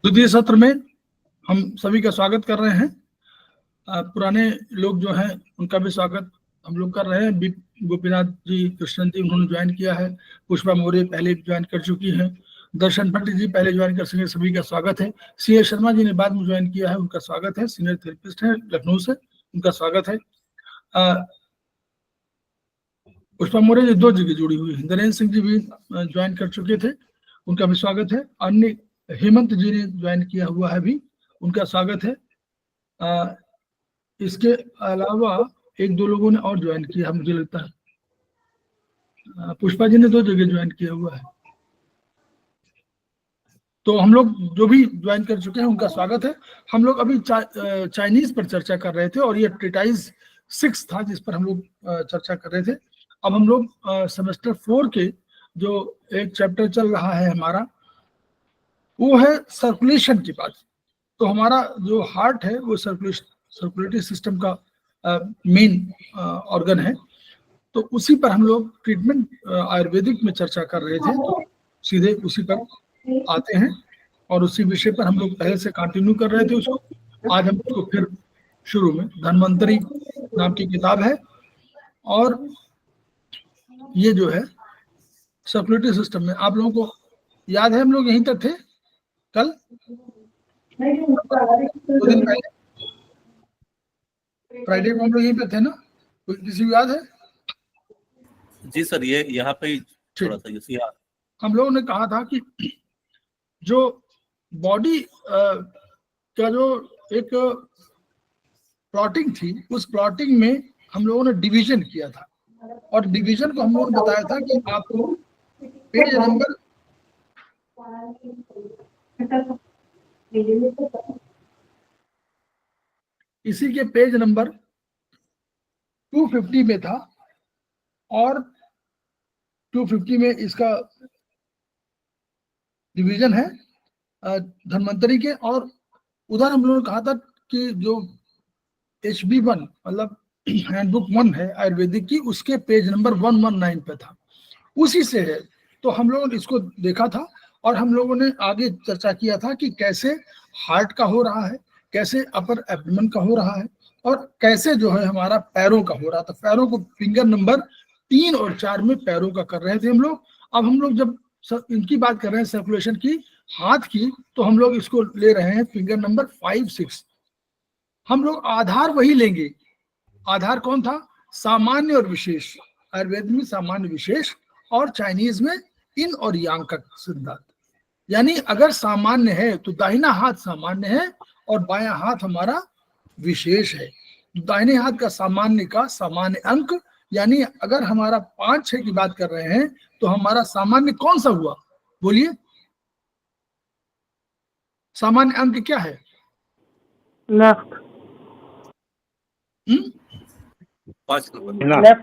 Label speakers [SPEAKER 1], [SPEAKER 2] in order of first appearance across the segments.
[SPEAKER 1] द्वितीय सत्र में हम सभी का स्वागत कर रहे हैं। पुराने लोग जो हैं उनका भी स्वागत हम लोग कर रहे हैं। गोपीनाथ जी, कृष्णन जी उन्होंने ज्वाइन किया है, पुष्पा मौर्य पहले ज्वाइन कर चुकी हैं, दर्शन पंडित जी पहले ज्वाइन कर सके, सभी का स्वागत है। सी शर्मा जी ने बाद में ज्वाइन किया है, उनका स्वागत है, सीनियर थेरेपिस्ट है लखनऊ से, उनका स्वागत है। पुष्पा मौर्य जी 2 जगह जुड़ी हुई है। नरेंद्र सिंह जी भी ज्वाइन कर चुके थे, उनका भी स्वागत है। अन्य हेमंत जी ने ज्वाइन किया हुआ है भी, उनका स्वागत है। इसके अलावा 1-2 लोगों ने और ज्वाइन किया मुझे लगता है। पुष्पा जी ने 2 जगह ज्वाइन किया हुआ है। तो हम लोग जो भी ज्वाइन कर चुके हैं उनका स्वागत है। हम लोग अभी चाइनीज पर चर्चा कर रहे थे और ये ट्रीटाइज 6 था जिस पर हम लोग चर्चा कर रहे थे। अब हम लोग सेमेस्टर 4 के जो एक चैप्टर चल रहा है हमारा, वो है सर्कुलेशन की बात। तो हमारा जो हार्ट है वो सर्कुलेटरी सिस्टम का मेन ऑर्गन है। तो उसी पर हम लोग ट्रीटमेंट आयुर्वेदिक में चर्चा कर रहे थे, तो सीधे उसी पर आते हैं और उसी विषय पर हम लोग पहले से कंटिन्यू कर रहे थे उसको। आज हम उसको फिर शुरू में, धन्वंतरी नाम की किताब है और ये जो है सर्कुलेटरी सिस्टम में, आप लोगों को याद है हम लोग यहीं तक थे कल 2 दिन पहले, फ्राइडे को हम लोग यहीं पे थे ना, किसी को याद है?
[SPEAKER 2] जी सर, ये यहाँ पे थोड़ा सा
[SPEAKER 1] हम लोगों ने कहा था कि जो बॉडी का जो एक प्लॉटिंग थी, उस प्लॉटिंग में हम लोगों ने डिवीजन किया था और डिवीजन को हम लोगों ने बताया था कि आपको पेज नंबर इसी के पेज नंबर 250 में था और 250 में इसका डिवीजन है धन्वंतरी के। और उधर हम लोगों ने कहा था कि जो HB1 मतलब हैंडबुक 1 है आयुर्वेदिक की, उसके पेज नंबर 119 पे था, उसी से है। तो हम लोगों ने इसको देखा था और हम लोगों ने आगे चर्चा किया था कि कैसे हार्ट का हो रहा है, कैसे अपर एब्डोमेन का हो रहा है और कैसे जो है हमारा पैरों का हो रहा था। पैरों को फिंगर नंबर 3 और 4 में पैरों का कर रहे थे हम लोग। अब हम लोग जब इनकी बात कर रहे हैं सर्कुलेशन की, हाथ की, तो हम लोग इसको ले रहे हैं फिंगर नंबर 5-6। हम लोग आधार वही लेंगे। आधार कौन था? सामान्य और विशेष। आयुर्वेद में सामान्य विशेष और चाइनीज में इन और यांग का सिद्धांत। यानी अगर सामान्य है तो दाहिना हाथ सामान्य है और बायां हाथ हमारा विशेष है। दाहिने हाथ का सामान्य अंक, यानी अगर हमारा 5-6 की बात कर रहे हैं तो हमारा सामान्य कौन सा हुआ? बोलिए, सामान्य अंक क्या है?
[SPEAKER 3] लेफ्ट।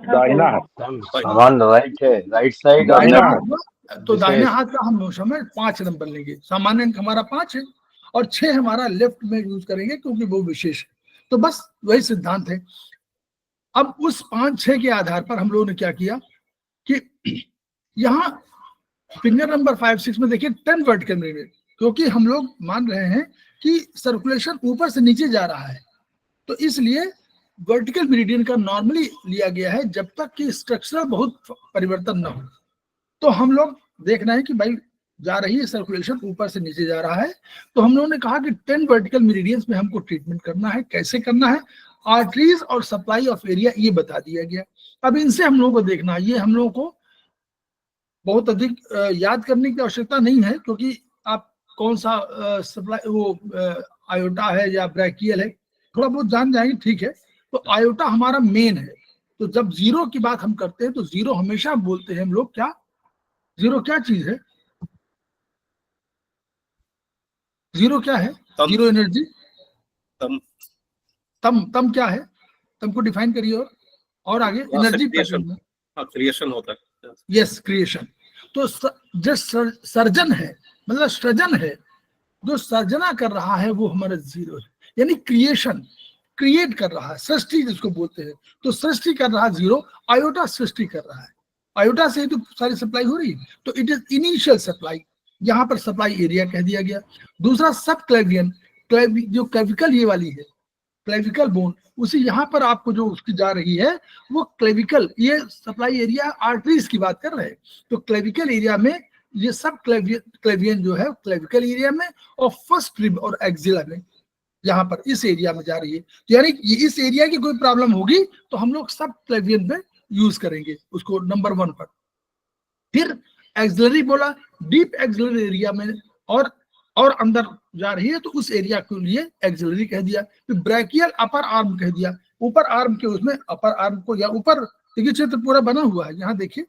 [SPEAKER 4] दाहिना राइट है, राइट साइड।
[SPEAKER 1] तो दाहिने हाथ का हम हमें 5 नंबर लेंगे। सामान्य अंक हमारा 5 है और 6 हमारा लेफ्ट में यूज करेंगे क्योंकि वो विशेष है। तो बस वही सिद्धांत है। अब उस 5-6 के आधार पर हम लोगों ने क्या किया कि यहाँ फिंगर नंबर 5-6 में देखिए 10 वर्टिकल मेरिडियन, क्योंकि हम लोग मान रहे हैं कि सर्कुलेशन ऊपर से नीचे जा रहा है, तो इसलिए वर्टिकल मेरिडियन का नॉर्मली लिया गया है जब तक कि स्ट्रक्चरल बहुत परिवर्तन न हो। तो हम लोग देखना है कि भाई जा रही है सर्कुलेशन, ऊपर से नीचे जा रहा है, तो हम लोगों ने कहा कि 10 वर्टिकल मेरिडियंस में हमको ट्रीटमेंट करना है। कैसे करना है? आर्टरीज और सप्लाई ऑफ एरिया ये बता दिया गया। अब इनसे हम लोगों को देखना है, ये हम लोगों को बहुत अधिक याद करने की आवश्यकता नहीं है, क्योंकि आप कौन सा सप्लाई वो आयोटा है या ब्रैकियल है थोड़ा बहुत जान जाएंगे, ठीक है। तो आयोटा हमारा मेन है। तो जब जीरो की बात हम करते हैं तो जीरो हमेशा बोलते हैं हम लोग, क्या जीरो क्या चीज है? जीरो क्या है? Zero energy. तम क्या है? तम को डिफाइन करिए और आगे एनर्जी
[SPEAKER 2] क्रिएशन होता है।
[SPEAKER 1] Yes, creation. तो जो सर्जन है मतलब सृजन है, जो सर्जना कर रहा है वो हमारा जीरो है, यानी क्रिएशन, क्रिएट कर रहा है, सृष्टि जिसको बोलते हैं। तो सृष्टि कर रहा है जीरो, आयोटा सृष्टि कर रहा है। आयोटा से ही तो सारी सप्लाई हो रही है। तो इट इज इनिशियल सप्लाई, यहाँ पर सप्लाई एरिया कह दिया गया। दूसरा सब क्लेवियन, जो क्लेविकल ये वाली है क्लेविकल बोन, उसी यहाँ पर आपको जो उसकी जा रही है वो क्लेविकल, ये सप्लाई एरिया आर्टरीज की बात कर रहे हैं। तो क्लेविकल एरिया में ये सब क्लेवियन जो है क्लेविकल एरिया में, और फर्स्ट रिब और एक्सिला में यहाँ पर इस एरिया में जा रही है। यानी इस एरिया की कोई प्रॉब्लम होगी तो हम लोग सब क्लेवियन में यूज करेंगे उसको नंबर 1 पर। फिर एक्सिलरी बोला, डीप एक्सिलरी एरिया में और अंदर जा रही है तो उस एरिया के लिए एक्सिलरी कह दिया। फिर ब्रैकियल अपर आर्म कह दिया, ऊपर आर्म के उसमें अपर आर्म को या ऊपर देखिए क्षेत्र पूरा बना हुआ है। यहाँ देखिए,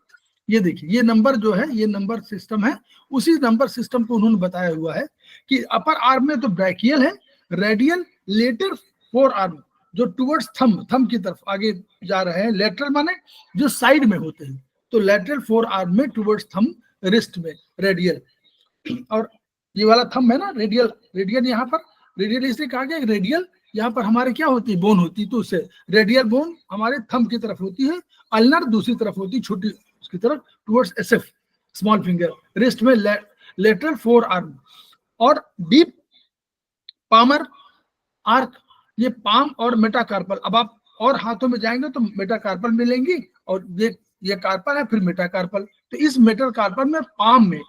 [SPEAKER 1] ये देखिए, ये नंबर जो है ये नंबर सिस्टम है, उसी नंबर सिस्टम को उन्होंने बताया हुआ है कि अपर आर्म में तो ब्रैकियल है, रेडियल, लेटर फोर आर्म जो टुवर्ड्स थंब की तरफ आगे जा रहे हैं, लेटरल माने जो साइड में होते हैं, तो लेटरल फोर आर्म में टुवर्ड्स थंब, रिस्ट में रेडियल, और ये वाला थंब है ना रेडियल यहाँ पर रेडियल इसलिए कहा गया, रेडियल यहाँ पर हमारे क्या होती है, बोन होती है, तो उससे रेडियल बोन हमारे थंब की तरफ होती है, अल्नर दूसरी तरफ होती है, छोटी उसकी तरफ towards SF small finger, wrist में लेटरल फोर आर्म, और डीप पामर आर्क, ये पाम और मेटाकार्पल। अब आप और हाथों में जाएंगे तो मेटाकार्पल मिलेंगी, और ये कार्पल है, फिर मेटाकार्पल। तो इस मेटाकार्पल में पाम में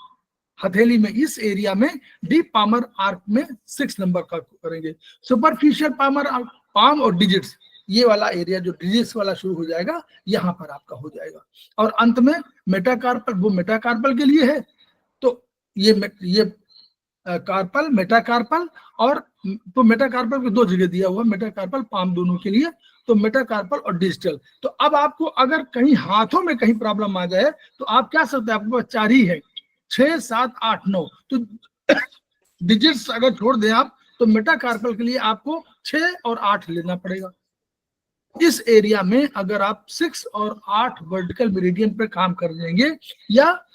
[SPEAKER 1] हथेली में इस एरिया में डीप पामर आर्क में 6 नंबर का करेंगे। सुपरफिशियल पामर आर्क, पाम और डिजिट्स, ये वाला एरिया जो डिजिट्स वाला शुरू हो जाएगा यहाँ पर आपका हो जाएगा। और अंत में मेटाकार्पल, वो मेटाकार्पल के लिए है, तो ये कार्पल, मेटाकार्पल, और तो मेटाकार्पल को 2 जगह दिया हुआ, मेटाकार्पल पाम दोनों के लिए, तो मेटाकार्पल और डिजिटल। तो अब आपको अगर कहीं हाथों में कहीं प्रॉब्लम आ जाए तो आप क्या सकते हैं, आपके पास 4 ही है, 6, 7, 8, 9, तो डिजिट्स अगर छोड़ दें आप तो मेटाकार्पल के लिए आपको 6 और 8 लेना पड़ेगा। इस एरिया में अगर आप 6 और 8 वर्टिकल मेरिडियन पे काम कर देंगे, या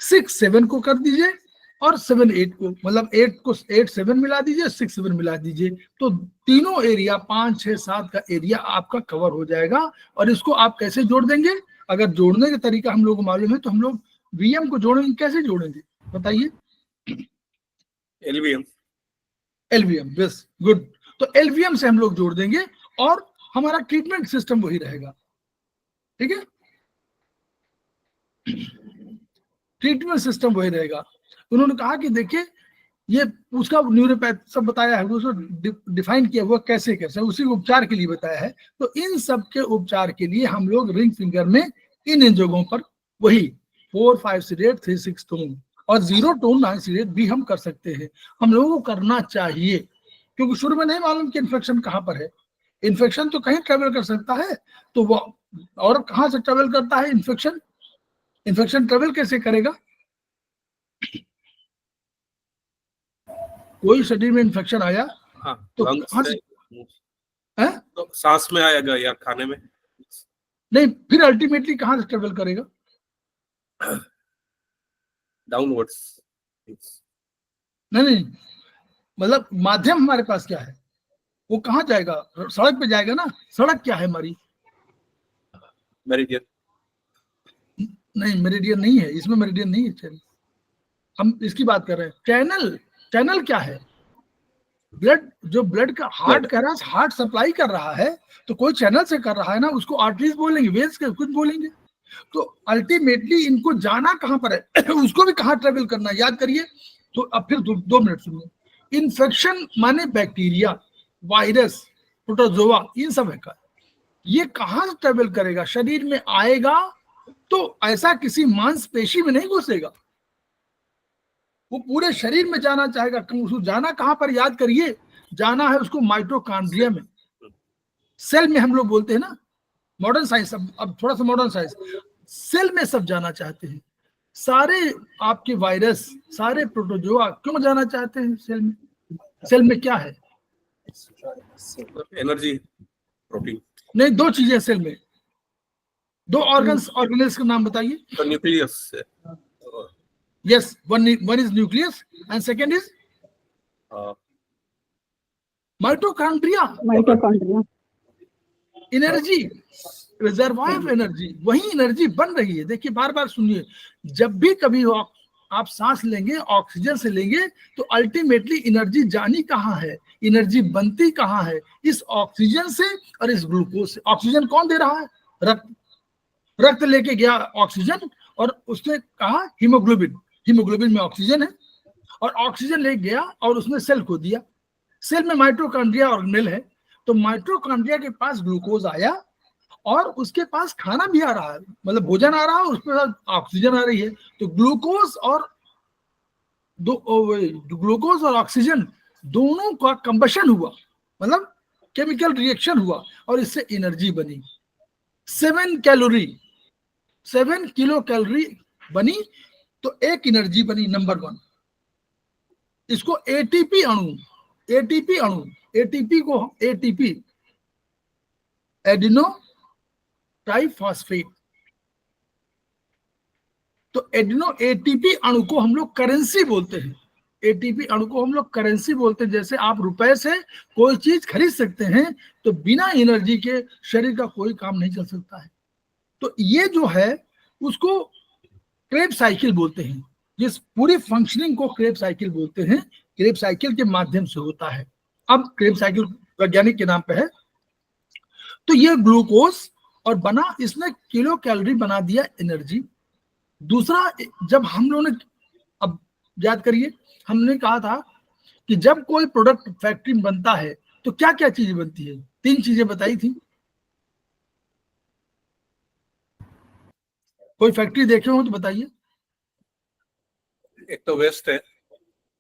[SPEAKER 1] 6, 7 को कर दीजिए और 7, 8 को, मतलब 8 को 8, 7 मिला दीजिए, 6, 7 मिला दीजिए, तो तीनों एरिया 5, 6, 7 का एरिया आपका कवर हो जाएगा। और इसको आप कैसे जोड़ देंगे, अगर जोड़ने का तरीका हम लोग को मालूम है तो हम लोग वीएम को जोड़ेंगे, कैसे जोड़ेंगे बताइए? एलवीएम, बस गुड। तो एलवीएम से हम लोग जोड़ देंगे और हमारा ट्रीटमेंट सिस्टम वही रहेगा, ठीक है, ट्रीटमेंट सिस्टम वही रहेगा। उन्होंने कहा कि देखिए ये उसका न्यूरोपैथ सब बताया है, उसको डिफाइन किया हुआ कैसे कैसे, उसी उपचार के लिए बताया है। तो इन सब के उपचार के लिए हम लोग रिंग फिंगर में इन जगहों पर वही 4, 5 सीडेट, 3, 6 टोन और 0 टोन 9 सीडेट भी हम कर सकते हैं। हम लोगों को करना चाहिए, क्योंकि शुरू में नहीं मालूम कि इन्फेक्शन कहाँ पर है। इन्फेक्शन तो कहीं ट्रेवल कर सकता है, तो वो और कहाँ से ट्रेवल करता है इन्फेक्शन? इन्फेक्शन ट्रेवल कैसे करेगा? कोई शरीर में इन्फेक्शन आया तो कहाँ से?
[SPEAKER 2] तो सांस में आएगा या खाने में?
[SPEAKER 1] नहीं, फिर अल्टीमेटली कहाँ से ट्रेवल करेगा?
[SPEAKER 2] डाउनवर्ड्स।
[SPEAKER 1] नहीं, मतलब माध्यम हमारे पास क्या है, वो कहाँ जाएगा? सड़क पे जाएगा ना। सड़क क्या है हमारी?
[SPEAKER 2] मेरिडियन।
[SPEAKER 1] नहीं, मेरिडियन नहीं है, इसमें मेरिडियन नहीं है। हम इसकी बात कर रहे हैं। चैनल क्या है? ब्लड, जो ब्लड का हार्ट कह रहा है, हार्ट सप्लाई कर रहा है तो कोई चैनल से कर रहा है ना, उसको आर्टरीज बोलेंगे, वेन्स के कुछ बोलेंगे। तो अल्टीमेटली इनको जाना कहां पर है उसको भी कहां ट्रेवल करना है, याद करिए। तो अब फिर 2 मिनट सुनिए। इन्फेक्शन माने बैक्टीरिया, वायरस, प्रोटोजोआ, इन सब है का, ये कहां से ट्रेवल करेगा? शरीर में आएगा तो ऐसा किसी मांसपेशी में नहीं घुसेगा, वो पूरे शरीर में जाना चाहेगा। उसको जाना कहां पर, याद करिए, जाना है उसको माइटोकॉन्ड्रिया में, सेल में हम लोग बोलते हैं ना, मॉडर्न साइंस, अब थोड़ा सा मॉडर्न साइंस, सेल में सब जाना चाहते हैं। सारे आपके वायरस, सारे प्रोटोजोआ क्यों जाना चाहते हैं सेल में? सेल में क्या है?
[SPEAKER 2] Energy, protein.
[SPEAKER 1] नहीं, 2 चीजें सेल में, 2 ऑर्गेनल्स का नाम बताइए।
[SPEAKER 2] तो nucleus.
[SPEAKER 1] Yes, one is nucleus and second is mitochondria. Energy, reservoir of energy, वही एनर्जी बन रही है। देखिए बार बार सुनिए, जब भी कभी हो आप सांस लेंगे, ऑक्सीजन से लेंगे, तो अल्टीमेटली एनर्जी जानी कहाँ है, एनर्जी बनती कहाँ है, इस ऑक्सीजन से और इस ग्लूकोज से। ऑक्सीजन कौन दे रहा है? रक्त। रक्त लेके गया ऑक्सीजन और उसने कहा हीमोग्लोबिन, हीमोग्लोबिन में ऑक्सीजन है, और ऑक्सीजन ले गया और उसने सेल को दिया। सेल में माइटोकॉन्ड्रिया ऑर्गेनेल है, तो माइटोकॉन्ड्रिया के पास ग्लूकोज आया और उसके पास खाना भी आ रहा है, मतलब भोजन आ रहा है, उसके साथ ऑक्सीजन आ रही है। तो ग्लूकोज और ऑक्सीजन दोनों का कंबशन हुआ, मतलब केमिकल रिएक्शन हुआ, और इससे एनर्जी बनी। 7 किलो कैलोरी बनी, तो एक एनर्जी बनी, नंबर 1। इसको एटीपी को एटीपी, एडिनो ट्राइफॉस्फेट, तो एडिनो एटीपी अणु को हम लोग करेंसी बोलते हैं। एटीपी अणु को हम लोग करेंसी बोलते हैं। जैसे आप रुपए से कोई चीज खरीद सकते हैं, तो बिना एनर्जी के शरीर का कोई काम नहीं चल सकता है। तो ये जो है उसको क्रेब्स साइकिल बोलते हैं। जिस पूरी फंक्शनिंग को क्रेब्स साइकिल बोलते हैं, क्रेब्स साइकिल के माध्यम से होता है। अब क्रेब्स साइकिल वैज्ञानिक के नाम पे है। तो ये ग्लूकोज और बना, इसने किलो कैलोरी बना दिया एनर्जी। दूसरा, जब हम लोगों ने, अब याद करिए, हमने कहा था कि जब कोई प्रोडक्ट फैक्ट्री में बनता है तो क्या क्या चीजें बनती है? 3 चीजें बताई थी। कोई फैक्ट्री देखे हो तो बताइए।
[SPEAKER 2] एक तो वेस्ट है,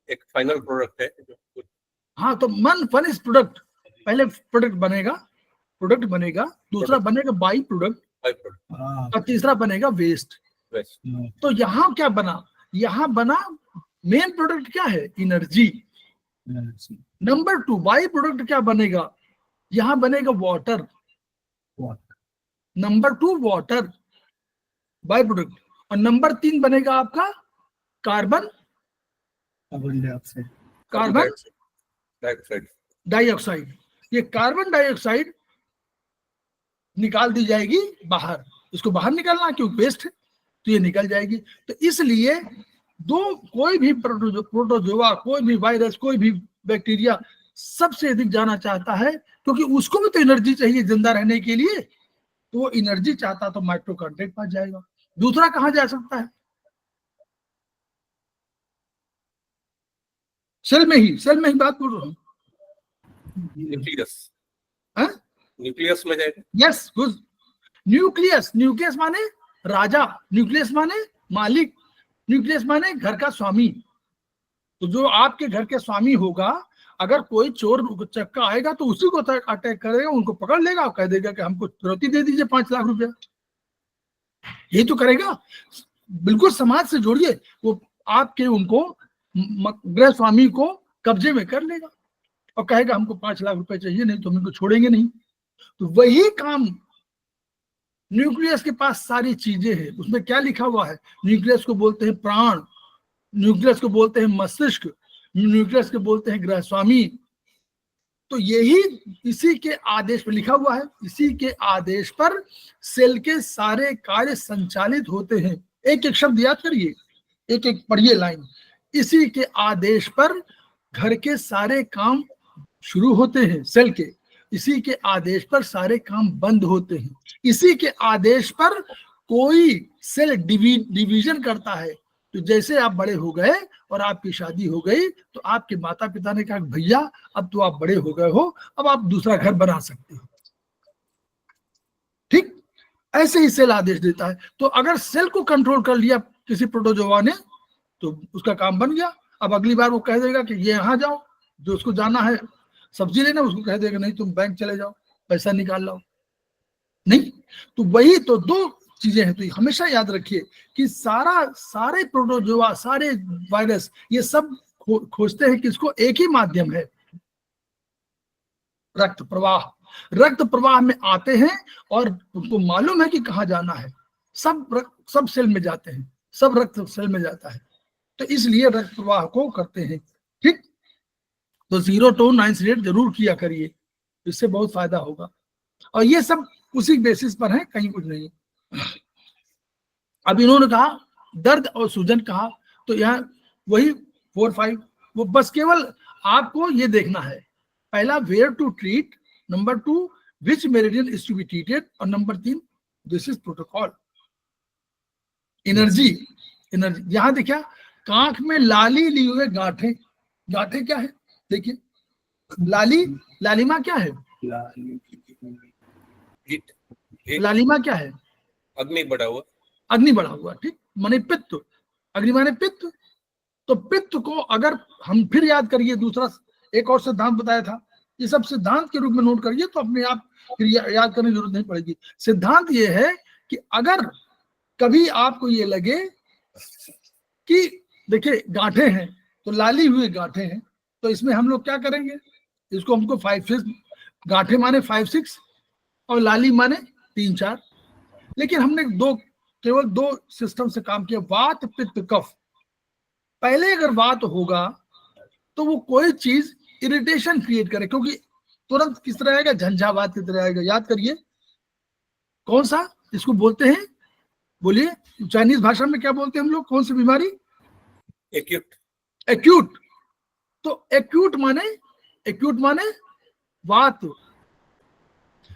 [SPEAKER 2] एक फाइनल प्रोडक्ट है।
[SPEAKER 1] हाँ, तो फिनिश प्रोडक्ट, पहले प्रोडक्ट बनेगा, दूसरा बनेगा बाई प्रोडक्ट, और तीसरा बनेगा वेस्ट। तो यहाँ क्या बना? यहाँ बना मेन प्रोडक्ट क्या है? एनर्जी। नंबर 2 बाई प्रोडक्ट क्या बनेगा? यहाँ बनेगा water. Number 2 water by product, और नंबर 3 बनेगा आपका कार्बन डाइऑक्साइड। ये कार्बन डाइऑक्साइड निकाल दी जाएगी बाहर, इसको बाहर निकालना क्योंकि वेस्ट है, तो ये निकल जाएगी। तो इसलिए कोई भी प्रोटोजोआ, कोई भी वायरस, कोई भी बैक्टीरिया सबसे अधिक जाना चाहता है, क्योंकि उसको भी तो एनर्जी चाहिए जिंदा रहने के लिए। तो वो एनर्जी चाहता तो माइटोकॉन्ड्रिया के पास जाएगा। दूसरा कहां जा सकता है? सेल में ही बात बोल रहा हूं।
[SPEAKER 2] न्यूक्लियस में जाएगा।
[SPEAKER 1] Yes, good. न्यूक्लियस माने राजा, न्यूक्लियस माने मालिक, न्यूक्लियस माने घर का स्वामी। तो जो आपके घर के स्वामी होगा, अगर कोई चोर चक्का आएगा तो उसी को अटैक करेगा, उनको पकड़ लेगा और कह देगा कि हमको फिरौती दे दीजिए 5 लाख रुपया। यही तो करेगा। बिल्कुल समाज से जोड़िए, वो आपके उनको गृह स्वामी को कब्जे में कर लेगा और कहेगा हमको 5 लाख रुपए चाहिए, नहीं तो हम इनको छोड़ेंगे नहीं। तो वही काम, न्यूक्लियस के पास सारी चीजें हैं। उसमें क्या लिखा हुआ है? न्यूक्लियस को बोलते हैं प्राण, न्यूक्लियस को बोलते हैं मस्तिष्क, न्यूक्लियस को बोलते हैं गृह स्वामी। तो यही इसी के आदेश पर लिखा हुआ है। इसी के आदेश पर सेल के सारे कार्य संचालित होते हैं। एक एक शब्द याद करिए, एक एक पढ़िए लाइन। इसी के आदेश पर घर के सारे काम शुरू होते हैं सेल के, इसी के आदेश पर सारे काम बंद होते हैं। इसी के आदेश पर कोई सेल डिवीजन करता है। तो जैसे आप बड़े हो गए और आपकी शादी हो गई, तो आपके माता पिता ने कहा भैया अब तो आप बड़े हो गए हो, अब आप दूसरा घर बना सकते हो। ठीक ऐसे ही सेल आदेश देता है। तो अगर सेल को कंट्रोल कर लिया किसी प्रोटोजोआ ने, तो उसका काम बन गया। अब अगली बार वो कह देगा कि ये यहाँ जाओ, जो उसको जाना है सब्जी लेना, उसको कह देगा नहीं तुम बैंक चले जाओ, पैसा निकाल लाओ। नहीं, तो वही तो 2 चीजें हैं। तो हमेशा याद रखिए कि सारे प्रोटोजोआ, सारे वायरस, ये सब खोजते हैं किसको? एक ही माध्यम है, रक्त प्रवाह। रक्त प्रवाह में आते हैं और उनको मालूम है कि कहाँ जाना है। सब सेल में जाते हैं, सब रक्त सेल में जाता है। तो इसलिए रक्त प्रवाह को करते हैं। ठीक, तो 0 to 9 जरूर किया करिए, इससे बहुत फायदा होगा। और ये सब उसी बेसिस पर है, कहीं कुछ नहीं। अब इन्होंने कहा दर्द और सूजन कहा, तो यहाँ वही 4 5, वो बस केवल आपको ये देखना है, पहला where to treat, number 2 which meridian is to be treated, और number 3 this is protocol. Energy, energy यहां देखिए कांख में लाली लिए हुए गांठे, गांठे क्या है देखिए, लाली, लालिमा क्या है, लालिमा क्या है,
[SPEAKER 2] अग्नि बढ़ा हुआ,
[SPEAKER 1] अग्नि बढ़ा हुआ, ठीक, माने पित्त, अग्नि माने पित्त। तो पित्त को अगर हम फिर याद करिए, दूसरा एक और सिद्धांत बताया था, ये सब सिद्धांत के रूप में नोट करिए, तो अपने आप फिर याद करने की जरूरत नहीं पड़ेगी। सिद्धांत ये है कि अगर कभी आपको ये लगे कि देखिए गांठे हैं, तो लाली हुए गांठे हैं, तो इसमें हम लोग क्या करेंगे, इसको हमको 5 6, गांठे माने 5 6 और लाली माने 3 4, लेकिन हमने केवल 2 सिस्टम से काम किया, वात पित्त कफ। पहले अगर वात होगा तो वो कोई चीज इरिटेशन क्रिएट करे, क्योंकि तुरंत किस तरह आएगा, झंझावात की तरह आएगा। याद करिए कौन सा इसको बोलते हैं, बोलिए, चाइनीज भाषा में क्या बोलते हैं हम लोग, कौन सी बीमारी,
[SPEAKER 2] एक्यूट,
[SPEAKER 1] एक्यूट। तो एक्यूट माने वात,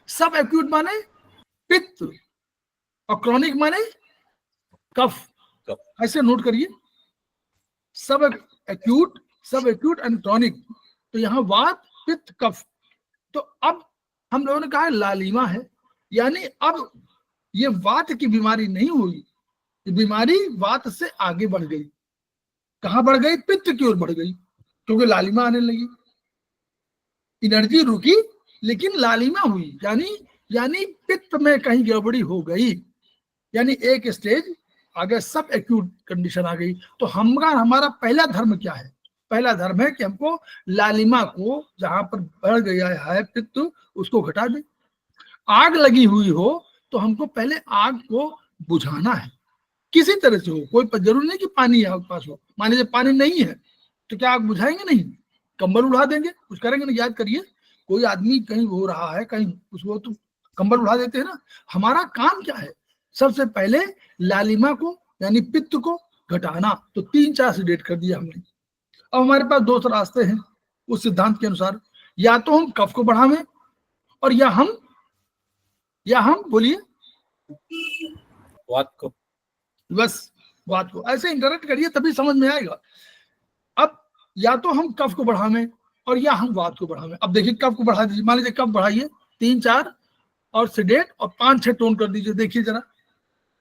[SPEAKER 1] सब एक्यूट माने पित्त, और क्रॉनिक माने कफ। ऐसे नोट करिए, सब एक्यूट एंड क्रॉनिक। तो यहाँ वात पित्त कफ। तो अब हम लोगों ने कहा लालिमा है, यानी अब ये वात की बीमारी नहीं हुई, ये बीमारी वात से आगे बढ़ गई। कहां बढ़ गई, पित्त की ओर बढ़ गई, क्योंकि लालिमा आने लगी, एनर्जी रुकी लेकिन लालिमा हुई, यानी पित्त में कहीं गड़बड़ी हो गई, यानी एक स्टेज आगे सब एक्यूट कंडीशन आ गई। तो हमारा पहला धर्म क्या है, पहला धर्म है कि हमको लालिमा को, जहां पर बढ़ गया है पित्त, उसको घटा दे। आग लगी हुई हो तो हमको पहले आग को बुझाना है, किसी तरह से हो, कोई जरूरी नहीं कि पानी आपके पास हो, मान लीजिए पानी नहीं है तो क्या आग बुझाएंगे, नहीं, कंबल उड़ा देंगे, कुछ करेंगे नहीं। याद करिए, कोई आदमी कहीं हो रहा है, कहीं कुछ हो तो कंबल उड़ा देते हैं ना। हमारा काम क्या है, सबसे पहले लालिमा को यानी पित्त को घटाना। तो 3 4 से डेट कर दिया हमने। अब हमारे पास 2 रास्ते हैं उस सिद्धांत के अनुसार, या तो हम कफ को बढ़ावें, और या हम बोलिए
[SPEAKER 2] वात को,
[SPEAKER 1] बस बात को ऐसे इंटरेक्ट करिए तभी समझ में आएगा। अब या तो हम कफ को बढ़ावें और या हम वात को बढ़ावें। अब देखिए कफ को बढ़ा दीजिए, मान लीजिए कफ बढ़ाइए 3 4 और सेडेट और 5 6 टोन कर दीजिए। देखिए जरा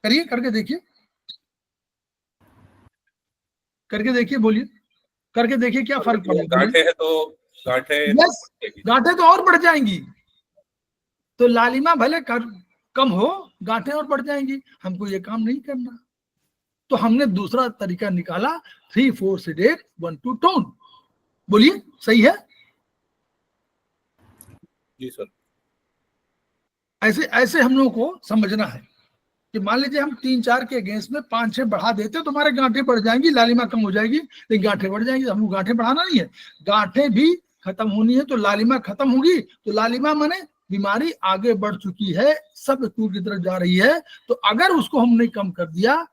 [SPEAKER 1] करिए, करके देखिए, करके देखिए, बोलिए, करके देखिए क्या फर्क पड़ेगा।
[SPEAKER 2] गांठे है तो गांठे,
[SPEAKER 1] यस, गांठे तो और बढ़ जाएंगी। तो लालिमा भले कम हो, गांठे और बढ़ जाएंगी। हमको ये काम नहीं करना, तो हमने दूसरा तरीका निकाला, 3 4 सेडेट 1 2 टोन। बोलिए सही है?
[SPEAKER 2] जी सर।
[SPEAKER 1] ऐसे हम लोगों को समझना है कि मान लीजिए हम 3 4 के अगेंस्ट में 5 6 बढ़ा देते तो हमारे गांठे बढ़ जाएंगी, लालिमा कम हो जाएगी, लेकिन गांठे बढ़ जाएंगी। हमको गांठे बढ़ाना नहीं है, गांठे भी खत्म होनी है, तो लालिमा खत्म होगी। तो लालिमा माने बीमारी आगे बढ़ चुकी है, सब एक्यूट की तरफ जा रही है। तो अगर उसको हमने कम कर दिया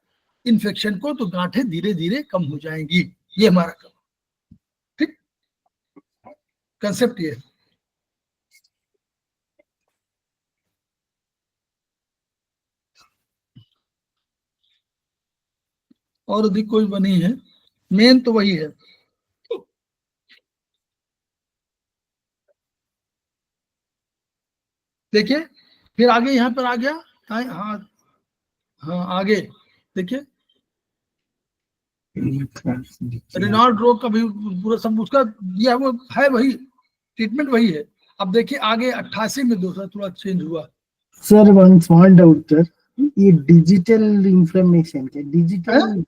[SPEAKER 1] इन्फेक्शन को, तो गांठे धीरे धीरे कम हो जाएंगी। ये हमारा काम, ठीक, कंसेप्ट ये है। और अधिक कोई बनी है, मेन तो वही है। देखिए फिर आगे यहाँ पर आ गया, हाँ हाँ आगे देखिए, रेनॉल्ड रोग का भी पूरा सब उसका दिया वो है, वही ट्रीटमेंट वही है। अब देखिए आगे 88 में दूसरा थोड़ा चेंज हुआ।
[SPEAKER 3] Sir one small doubt sir, ये डिजिटल इंफॉर्मेशन के डिजिटल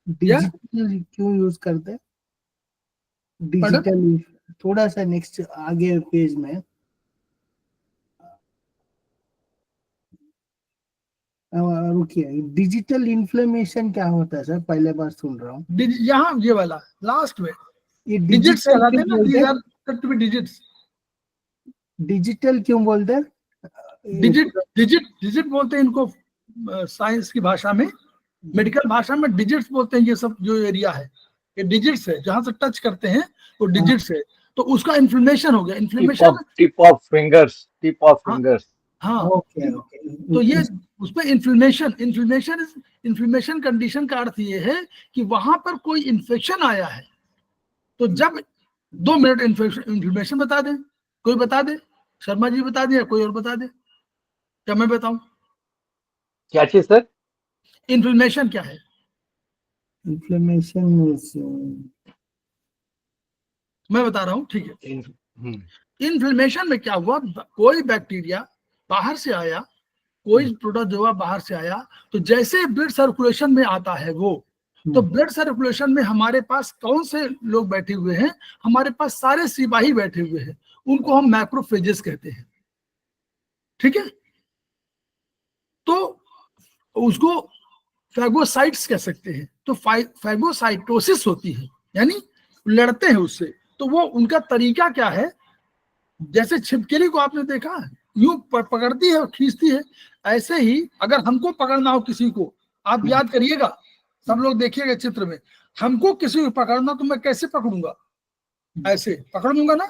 [SPEAKER 3] क्यों यूज करते हैं? डिजिटल थोड़ा सा नेक्स्ट आगे पेज में रुकिए, डिजिटल इन्फ्लेमेशन क्या होता है सर? पहले बार सुन रहा हूँ।
[SPEAKER 1] यहाँ ये वाला लास्ट में
[SPEAKER 3] ये
[SPEAKER 1] डिजिट्स कहलाते हैं ना, these are said to be digits।
[SPEAKER 3] Digital क्यों बोलते हैं?
[SPEAKER 1] डिजिट बोलते हैं इनको साइंस की भाषा में, मेडिकल भाषा में डिजिट्स बोलते हैं, ये सब जो एरिया है ये डिजिट्स है, जहां से टच करते हैं वो डिजिट्स है, तो उसका इन्फ्लेमेशन हो गया। Inflammation
[SPEAKER 4] tip of fingers.
[SPEAKER 1] हाँ,
[SPEAKER 3] ओके
[SPEAKER 1] तो ये उसमें इन्फ्लेमेशन कंडीशन का अर्थ ये है कि वहां पर कोई इन्फेक्शन आया है। तो जब 2 मिनट इन्फ्लेमेशन बता दें, कोई बता दे, शर्मा जी बता दें या कोई और बता दे, क्या मैं बताऊं?
[SPEAKER 4] क्या चीज सर?
[SPEAKER 1] इन्फ्लेमेशन क्या है?
[SPEAKER 3] इन्फ्लेमेशन
[SPEAKER 1] मैं बता रहा हूं, ठीक है। इन्फ्लेमेशन में क्या हुआ, कोई बैक्टीरिया बाहर से आया, कोई प्रोटोजोआ बाहर से आया, तो जैसे ब्लड सर्कुलेशन में आता है वो, तो ब्लड सर्कुलेशन में हमारे पास कौन से लोग बैठे हुए हैं? हमारे पास सारे सिपाही बैठे हुए हैं, उनको हम मैक्रोफेजेस कहते हैं, ठीक है। तो उसको फैगोसाइट्स कह सकते हैं। तो फैगोसाइटोसिस होती है, यानी लड़ते हैं उससे। तो वो उनका तरीका क्या है, जैसे छिपकली को आपने देखा है, यूं पकड़ती है और खींचती है, ऐसे ही अगर हमको पकड़ना हो किसी को, आप याद करिएगा, सब लोग देखिएगा चित्र में, हमको किसी को पकड़ना तो मैं कैसे पकड़ूंगा? ऐसे पकड़ूंगा ना,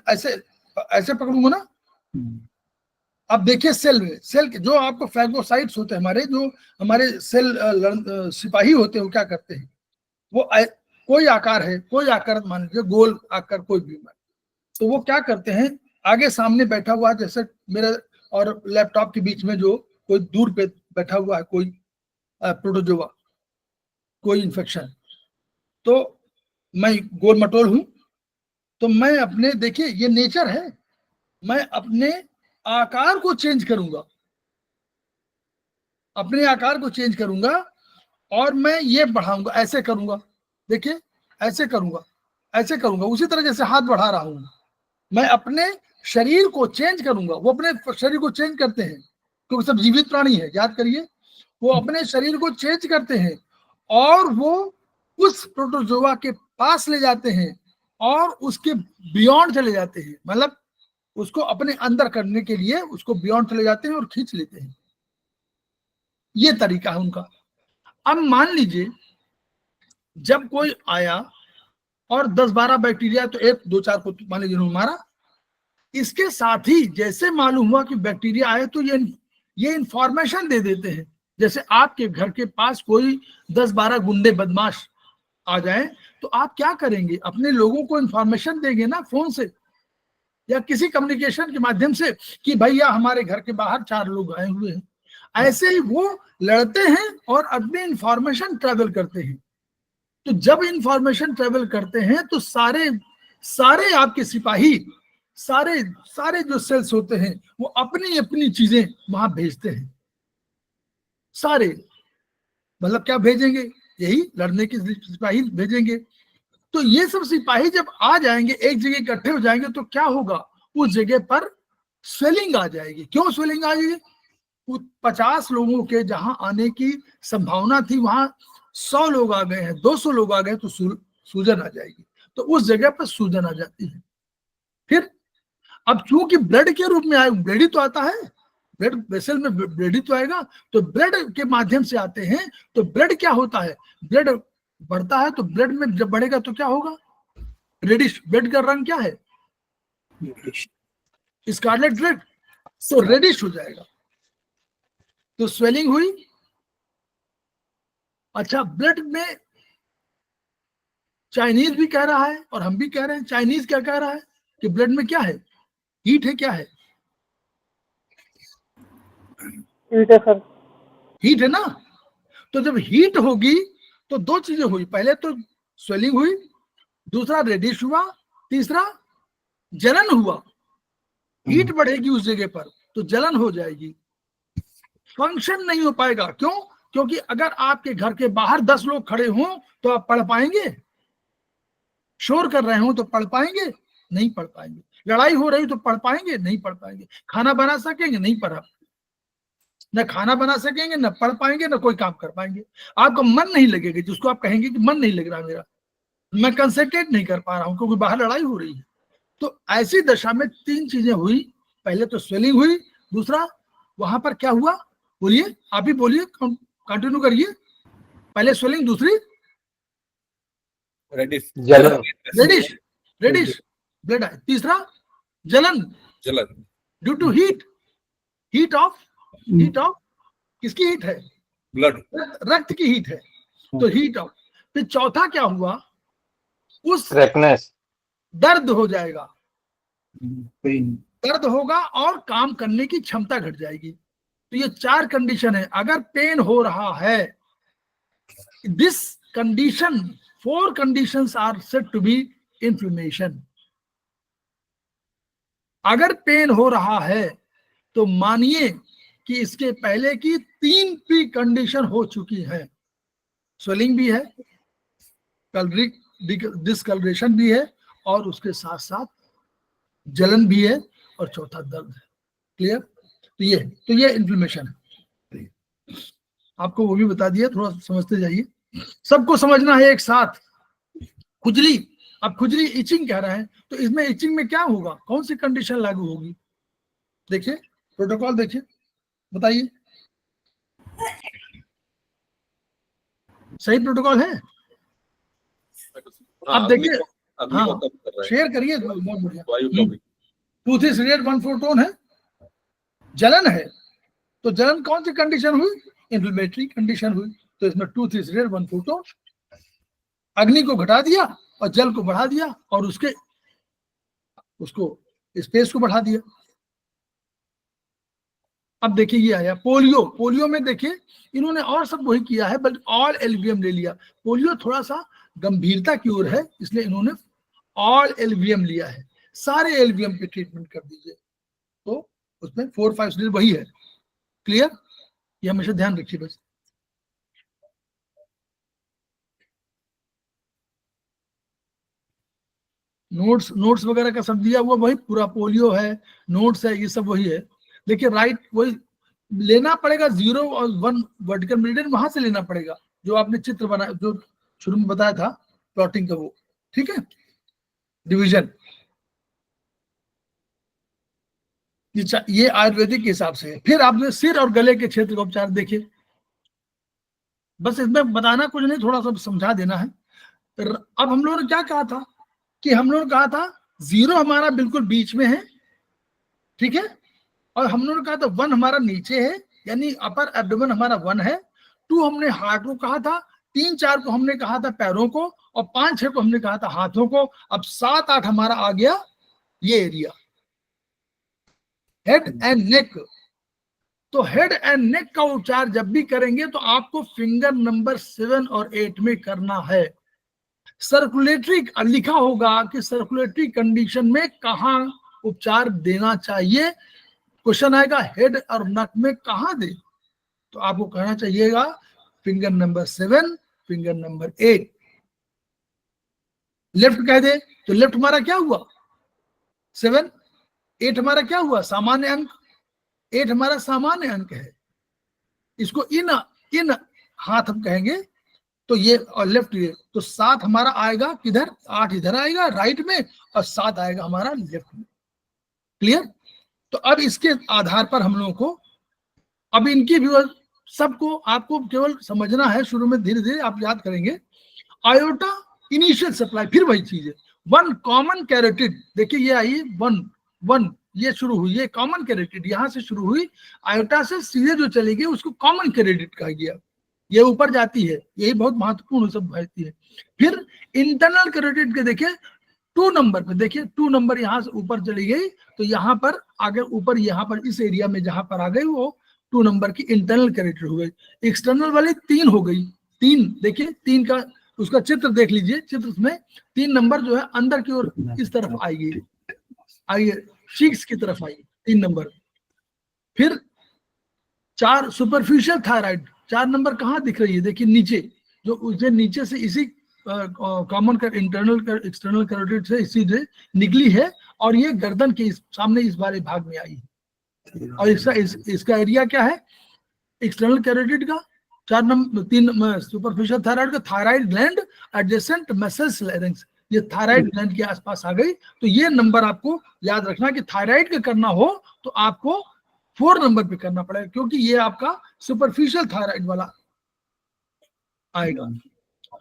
[SPEAKER 1] ऐसे ऐसे पकड़ूंगा ना। अब देखिए सेल में, सेल के जो आपको फैगोसाइट्स होते हैं, हमारे जो हमारे सेल सिपाही होते हैं, वो क्या करते हैं, वो कोई आकार है, कोई आकार मान लीजिए गोल आकार, कोई भी, तो वो क्या करते हैं, आगे सामने बैठा हुआ, जैसे मेरे और लैपटॉप के बीच में जो कोई दूर पे बैठा हुआ है, कोई प्रोटोजोआ, कोई इन्फेक्शन, तो मैं गोल मटोल हूं, तो मैं अपने, देखिए ये नेचर है, मैं अपने आकार को चेंज करूंगा, अपने आकार को चेंज करूंगा, और मैं ये बढ़ाऊंगा, ऐसे करूंगा, देखिए ऐसे करूंगा, ऐसे करूंगा, उसी तरह जैसे हाथ बढ़ा रहा हूं, मैं अपने शरीर को चेंज करूंगा। वो अपने शरीर को चेंज करते हैं, क्योंकि सब जीवित प्राणी है, याद करिए, वो अपने शरीर को चेंज करते हैं और वो उस प्रोटोजोआ के पास ले जाते हैं और उसके बियॉन्ड चले जाते हैं, मतलब उसको अपने अंदर करने के लिए उसको बियॉन्ड चले जाते हैं और खींच लेते हैं। ये तरीका है उनका। अब मान लीजिए जब कोई आया और 10-12 बैक्टीरिया, तो 1-2-4 को मान लीजिए मारा, इसके साथ ही जैसे मालूम हुआ कि बैक्टीरिया आए, तो ये इंफॉर्मेशन दे देते हैं। जैसे आपके घर के पास कोई 10-12 गुंडे बदमाश आ जाएं, तो आप क्या करेंगे, अपने लोगों को इंफॉर्मेशन देंगे ना, फोन से या किसी कम्युनिकेशन के माध्यम से, कि भैया हमारे घर के बाहर 4 लोग आए हुए हैं। ऐसे ही वो लड़ते हैं और अपनी इंफॉर्मेशन ट्रेवल करते हैं। तो जब इंफॉर्मेशन ट्रेवल करते हैं, तो सारे आपके सिपाही, सारे जो सेल्स होते हैं, वो अपनी अपनी चीजें वहां भेजते हैं। सारे, मतलब क्या भेजेंगे, यही लड़ने के सिपाही भेजेंगे। तो ये सब सिपाही जब आ जाएंगे, एक जगह इकट्ठे हो जाएंगे, तो क्या होगा, उस जगह पर स्वेलिंग आ जाएगी। क्यों स्वेलिंग आ जाएगी? 50 लोगों के जहां आने की संभावना थी, वहां 100 लोग आ गए हैं, 200 लोग आ गए, तो सूजन आ जाएगी। तो उस जगह पर सूजन आ जाती है। फिर अब चूंकि ब्लड के रूप में आए, ब्लड ही तो आता है, ब्लड वेसल में ब्लड ही तो आएगा, तो ब्लड के माध्यम से आते हैं। तो ब्लड क्या होता है, ब्लड बढ़ता है, तो ब्लड में जब बढ़ेगा तो क्या होगा, रेडिश। ब्लड का रंग क्या है, स्कारलेट ब्लड, तो रेडिश हो जाएगा, तो स्वेलिंग हुई। अच्छा, ब्लड में चाइनीज भी कह रहा है और हम भी कह रहे हैं, चाइनीज क्या कह रहा है कि ब्लड में क्या है, हीट है, क्या है,
[SPEAKER 5] हीट है सर,
[SPEAKER 1] हीट है ना। तो जब हीट होगी तो 2 चीजें हुई, पहले तो स्वेलिंग हुई, दूसरा रेडिश हुआ, तीसरा जलन हुआ। हीट बढ़ेगी उस जगह पर तो जलन हो जाएगी, फंक्शन नहीं हो पाएगा। क्यों? क्योंकि अगर आपके घर के बाहर 10 लोग खड़े हों तो आप पढ़ पाएंगे, शोर कर रहे हो तो पढ़ पाएंगे, नहीं पढ़ पाएंगे, लड़ाई हो रही तो पढ़ पाएंगे, नहीं पढ़ पाएंगे, खाना बना सकेंगे, नहीं पढ़ा, न खाना बना सकेंगे, न पढ़ पाएंगे, न कोई काम कर पाएंगे। आपका मन नहीं लगेगा, जिसको आप कहेंगे कि मन नहीं लग रहा मेरा, मैं कंसंट्रेट नहीं कर पा रहा हूं क्योंकि बाहर लड़ाई हो रही है। तो ऐसी दशा में 3 चीजें हुई, पहले तो स्वेलिंग हुई, दूसरा वहां पर क्या हुआ, बोलिए, आप ही बोलिए, कंटिन्यू करिए। पहले स्वेलिंग, दूसरी
[SPEAKER 2] रेडिश
[SPEAKER 4] जलन
[SPEAKER 1] रेडिश, रेडिश ब्लड आई, तीसरा जलन
[SPEAKER 2] जलन
[SPEAKER 1] due to heat, heat of किसकी हीट है?
[SPEAKER 2] ब्लड
[SPEAKER 1] रक्त की हीट है, तो हीट ऑफ। फिर चौथा क्या हुआ? उस
[SPEAKER 4] क्रैकनेस
[SPEAKER 1] दर्द हो जाएगा,
[SPEAKER 3] पेन,
[SPEAKER 1] दर्द होगा और काम करने की क्षमता घट जाएगी। तो ये 4 कंडीशन है। अगर पेन हो रहा है, this condition, 4 conditions are said to be inflammation. अगर पेन हो रहा है तो मानिए कि इसके पहले की 3 प्री कंडीशन हो चुकी है। स्वेलिंग भी है, डिस्कलरेशन भी है, और उसके साथ साथ जलन भी है, और चौथा दर्द है। क्लियर? तो ये इन्फ्लेमेशन है। आपको वो भी बता दिया, थोड़ा समझते जाइए, सबको समझना है एक साथ। खुजली, अब खुजली इचिंग कह रहे हैं, तो इसमें इचिंग में क्या होगा, कौन सी कंडीशन लागू होगी? देखिए प्रोटोकॉल, देखिए, बताइए, सही प्रोटोकॉल है? अब देखिए, हाँ, शेयर करिए, बहुत बढ़िया। 2 3 रेड 1 4 टोन है, जलन है, तो जलन कौन सी कंडीशन हुई? इन्फ्लेमेटरी कंडीशन हुई। तो इसमें 2 3 रेड 1 4 टोन, अग्नि को घटा दिया और जल को बढ़ा दिया, और उसको स्पेस को बढ़ा दिया। अब देखिए ये आया पोलियो। पोलियो में देखिए इन्होंने और सब वही किया है, बट ऑल एलवीएम ले लिया। पोलियो थोड़ा सा गंभीरता की ओर है, इसलिए इन्होंने ऑल एलवीएम लिया है। सारे एलवीएम पे ट्रीटमेंट कर दीजिए, तो उसमें 4 5 वही है। क्लियर? ये हमेशा ध्यान रखिए बस। नोट्स वगैरह का सब दिया हुआ वही पूरा पोलियो है, नोट्स है, ये सब वही है। देखिए राइट वही लेना पड़ेगा, 0 और 1 वर्टिकल मीडियन वहां से लेना पड़ेगा, जो आपने चित्र बनाया, जो शुरू में बताया था प्लॉटिंग का वो। ठीक है, डिवीजन ये आयुर्वेदिक के हिसाब से है। फिर आपने सिर और गले के क्षेत्र का उपचार देखिए, बस इसमें बताना कुछ नहीं, थोड़ा सा समझा देना है। अब हम लोगों ने क्या कहा था कि हम लोगों ने कहा था 0 हमारा बिल्कुल बीच में है, ठीक है, और हम लोगों ने कहा था 1 हमारा नीचे है, यानी अपर एब्डोमेन हमारा 1 है। 2 हमने हार्ट को कहा था, 3 4 को हमने कहा था पैरों को, और 5 6 को हमने कहा था हाथों को। अब 7 8 हमारा आ गया ये एरिया, हेड एंड नेक। तो हेड एंड नेक का उपचार जब भी करेंगे तो आपको फिंगर नंबर 7 और 8 में करना है। सर्कुलेटरी लिखा होगा कि सर्कुलेटरी कंडीशन में कहां उपचार देना चाहिए। क्वेश्चन आएगा हेड और नेक में कहां दे, तो आपको कहना चाहिएगा finger number 7, finger number 8। Left कह दे तो लेफ्ट हमारा क्या हुआ 7, 8 हमारा क्या हुआ सामान्य अंक, 8 हमारा सामान्य अंक है। इसको इन हाथ हम कहेंगे, तो ये और लेफ्ट ये, तो 7 हमारा आएगा किधर, 8 इधर आएगा राइट में, और 7 आएगा हमारा लेफ्ट में। क्लियर? तो अब इसके आधार पर हम लोगों को अब इनकी भी सबको आपको केवल समझना है, शुरू में धीरे धीरे आप याद करेंगे। आयोटा इनिशियल सप्लाई, फिर वही चीज है। 1 कॉमन कैरोटिड, देखिए ये आई 1 ये शुरू हुई, ये कॉमन कैरोटिड यहां से शुरू हुई, आयोटा से सीधे जो चली गई उसको कॉमन कैरोटिड कहा गया। ये ऊपर जाती है, यही बहुत महत्वपूर्ण सब भाती है। फिर इंटरनल कैरोटिड के देखिए 2 नंबर पे, देखिए 2 नंबर यहां से ऊपर चली गई, तो यहाँ पर आगे ऊपर यहाँ पर इस एरिया में जहां पर आ गई वो 2 नंबर की इंटरनल कैरोटिड हो गई। एक्सटर्नल वाली 3 हो गई, 3 देखिए 3 का उसका चित्र देख लीजिए, चित्र में 3 नंबर जो है अंदर की ओर इस तरफ आएगी, आइए शीक्स की तरफ आई 3 नंबर। फिर 4 सुपरफिशियल थायराइड, 4 नंबर कहाँ दिख रही है, देखिए नीचे, जो उसे नीचे से इसी कॉमन कर इंटरनल कर एक्सटर्नल कैरोटिड से इसी से निकली है, और ये गर्दन के सामने इस वाले भाग में आई है। और इसका एरिया क्या है एक्सटर्नल कैरोटिड का, 4 नंबर 3 सुपरफिशियल थायराइड का, thyroid gland adjacent muscles larynx, ये थायराइड ग्लैंड के आसपास आ गई। तो ये नंबर आपको याद रखना कि थायराइड का करना हो तो आपको 4 नंबर पे करना पड़ेगा, क्योंकि ये आपका सुपरफिशियल थायराइड वाला आएगा।